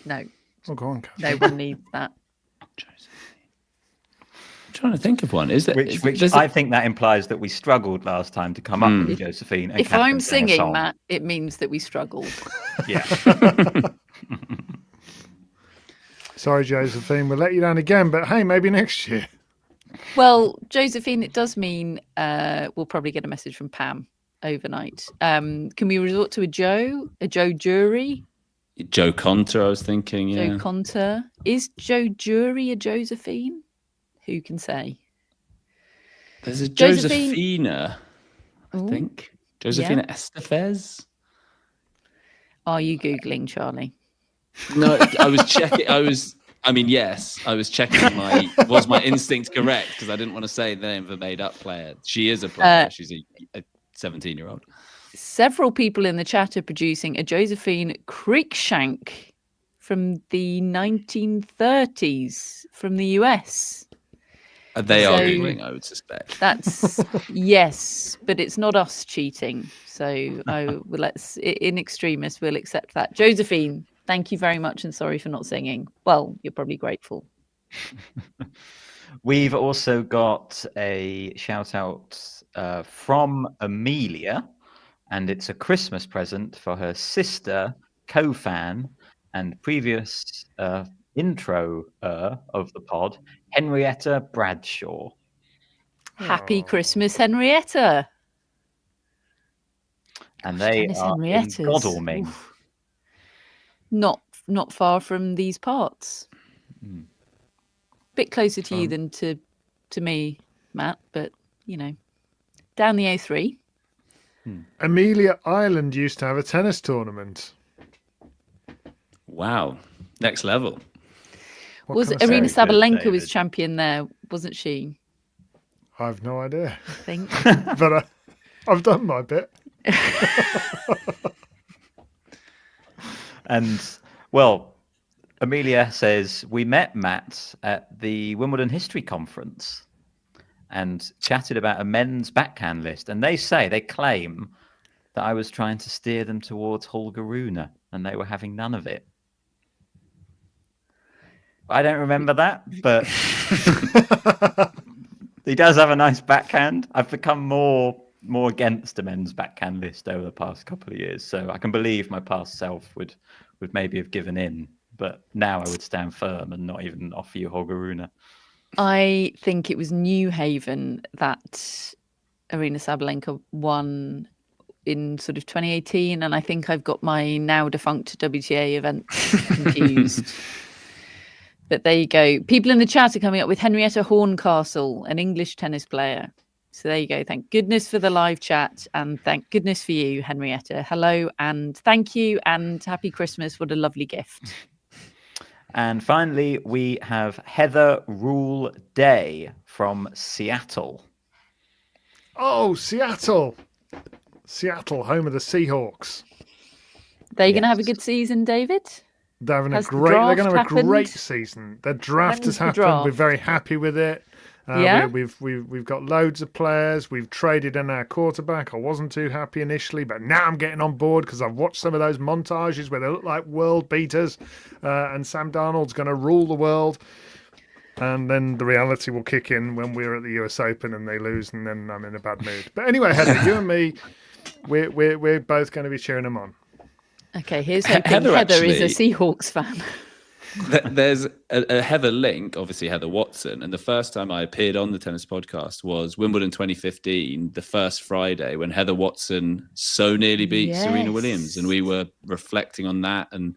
No. Oh, go on, Catherine. No one needs that. I'm trying to think of one. Is it? Which I think that implies that we struggled last time to come up with Josephine. And if Catherine I'm sang a singing, song. Matt, it means that we struggled. Yeah. Sorry, Josephine. We'll let you down again, but hey, maybe next year. Well, Josephine, it does mean we'll probably get a message from Pam overnight. Can we resort to a Joe Jury? Joe Conter, I was thinking. Yeah. Joe Conter. Is Joe Jury a Josephine? Who can say? There's a Josephina, I think. Josephina Estefez. Are you Googling, Charlie? No, I was checking. Yes, I was checking was my instinct correct? Because I didn't want to say the name of a made-up player. She is a player. She's a 17-year-old. Several people in the chat are producing a Josephine Cruikshank from the 1930s from the US. They are Googling, I would suspect. That's yes, but it's not us cheating. So let's in extremis, we'll accept that. Josephine, Thank you very much, and sorry for not singing. Well, you're probably grateful. We've also got a shout out from Amelia, and it's a Christmas present for her sister, co-fan, and previous intro of the pod, Henrietta Bradshaw. Happy Christmas, Henrietta. And Gosh, they tennis are in Henriettas. Godalming. Oof. Not far from these parts. Bit closer to you than to me, Matt, but down the A3. Amelia Island used to have a tennis tournament. Wow. Next level. What Was can I say? Arina Very good, Sabalenka was David. champion there, wasn't she? I've no idea, I think. but I've done my bit. And, well, Amelia says, we met Matt at the Wimbledon History Conference and chatted about a men's backhand list. And they claim that I was trying to steer them towards Holger Rune and they were having none of it. I don't remember that, but he does have a nice backhand. I've become more against the men's backhand list over the past couple of years. So I can believe my past self would maybe have given in. But now I would stand firm and not even offer you Holger Rune. I think it was New Haven that Arina Sabalenka won in sort of 2018. And I think I've got my now defunct WTA event confused. But there you go. People in the chat are coming up with Henrietta Horncastle, an English tennis player. So there you go. Thank goodness for the live chat. And thank goodness for you, Henrietta. Hello and thank you and happy Christmas. What a lovely gift. And finally, we have Heather Rule Day from Seattle. Oh, Seattle. Seattle, home of the Seahawks. They're going to have a good season, David? They're having Has the they're going to have draft a great happened? season. Their draft When's has the happened. draft? We're very happy with it. Yeah? We've got loads of players. We've traded in our quarterback. I wasn't too happy initially, but now I'm getting on board because I've watched some of those montages where they look like world beaters, and Sam Darnold's going to rule the world. And then the reality will kick in when we're at the US Open and they lose, and then I'm in a bad mood. But anyway, Heather, you and me, we're both going to be cheering them on. Okay, here's hoping Heather Heather is a actually- Seahawks fan. There's a Heather link, obviously Heather Watson, and the first time I appeared on the tennis podcast was Wimbledon 2015, the first Friday when Heather Watson so nearly beat Serena Williams, and we were reflecting on that and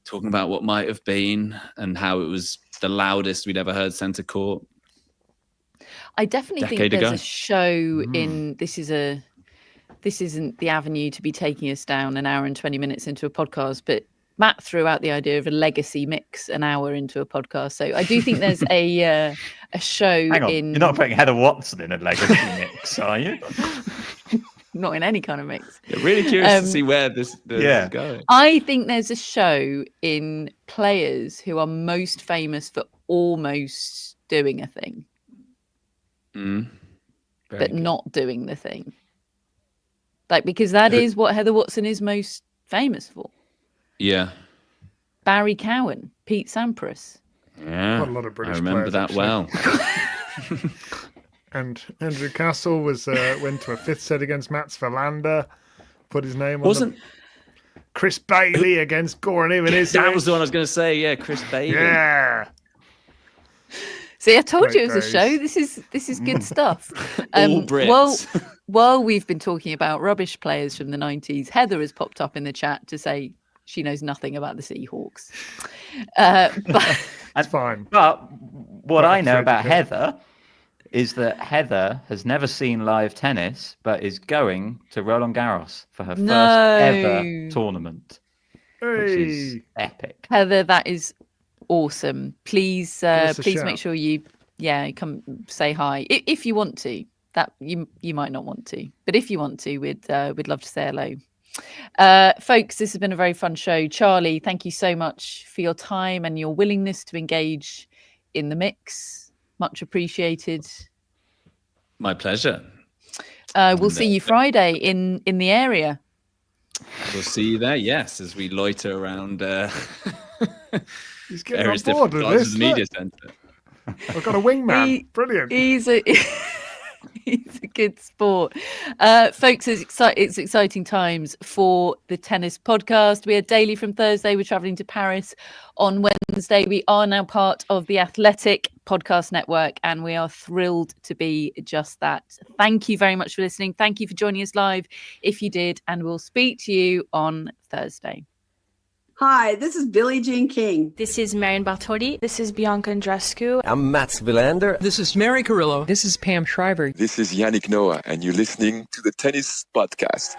talking about what might have been and how it was the loudest we'd ever heard centre court. I definitely think Decade there's ago. a show in this isn't the avenue to be taking us down an hour and 20 minutes into a podcast, but Matt threw out the idea of a legacy mix an hour into a podcast. So I do think there's a show Hang on, in you're not putting Heather Watson in a legacy mix, are you? not in any kind of mix. Yeah, really curious to see where this Yeah. is going. I think there's a show in players who are most famous for almost doing a thing, Very but good. not doing the thing. Like, because that is what Heather Watson is most famous for. Yeah. Barry Cowan, Pete Sampras. Yeah. Quite a lot of British I remember players, that actually. well. And Andrew Castle was went to a fifth set against Mats Verlander, put his name on Wasn't Chris Bailey against Goran Ivanisevic. that was the one I was going to say? Yeah, Chris Bailey. Yeah. See, I told you Great it was a show. days. This is good stuff. All Brits. While we've been talking about rubbish players from the 90s, Heather has popped up in the chat to say she knows nothing about the Seahawks. But It's fine. But what Quite I know afraid about to do. Heather is that Heather has never seen live tennis, but is going to Roland Garros for her No. first ever tournament, which is Hey. epic. Heather, that is awesome. Please, us a please shout. make sure you, come say hi if you want to. That you might not want to, but if you want to, we'd love to say hello. Folks, this has been a very fun show. Charlie, thank you so much for your time and your willingness to engage in the mix. Much appreciated. My pleasure. We'll see you Friday in the area. We'll see you there, yes, as we loiter around He's getting on various board different with parts this. of the media centre. I've got a wingman. Brilliant. He's a he's a good sport. Folks, it's exciting times for the tennis podcast. We are daily from Thursday. We're traveling to Paris on Wednesday. We are now part of the Athletic Podcast Network, and we are thrilled to be just that. Thank you very much for listening. Thank you for joining us live if you did, and we'll speak to you on Thursday. Hi, this is Billie Jean King. This is Marion Bartoli. This is Bianca Andreescu. I'm Mats Wilander. This is Mary Carrillo. This is Pam Shriver. This is Yannick Noah, and you're listening to the Tennis Podcast.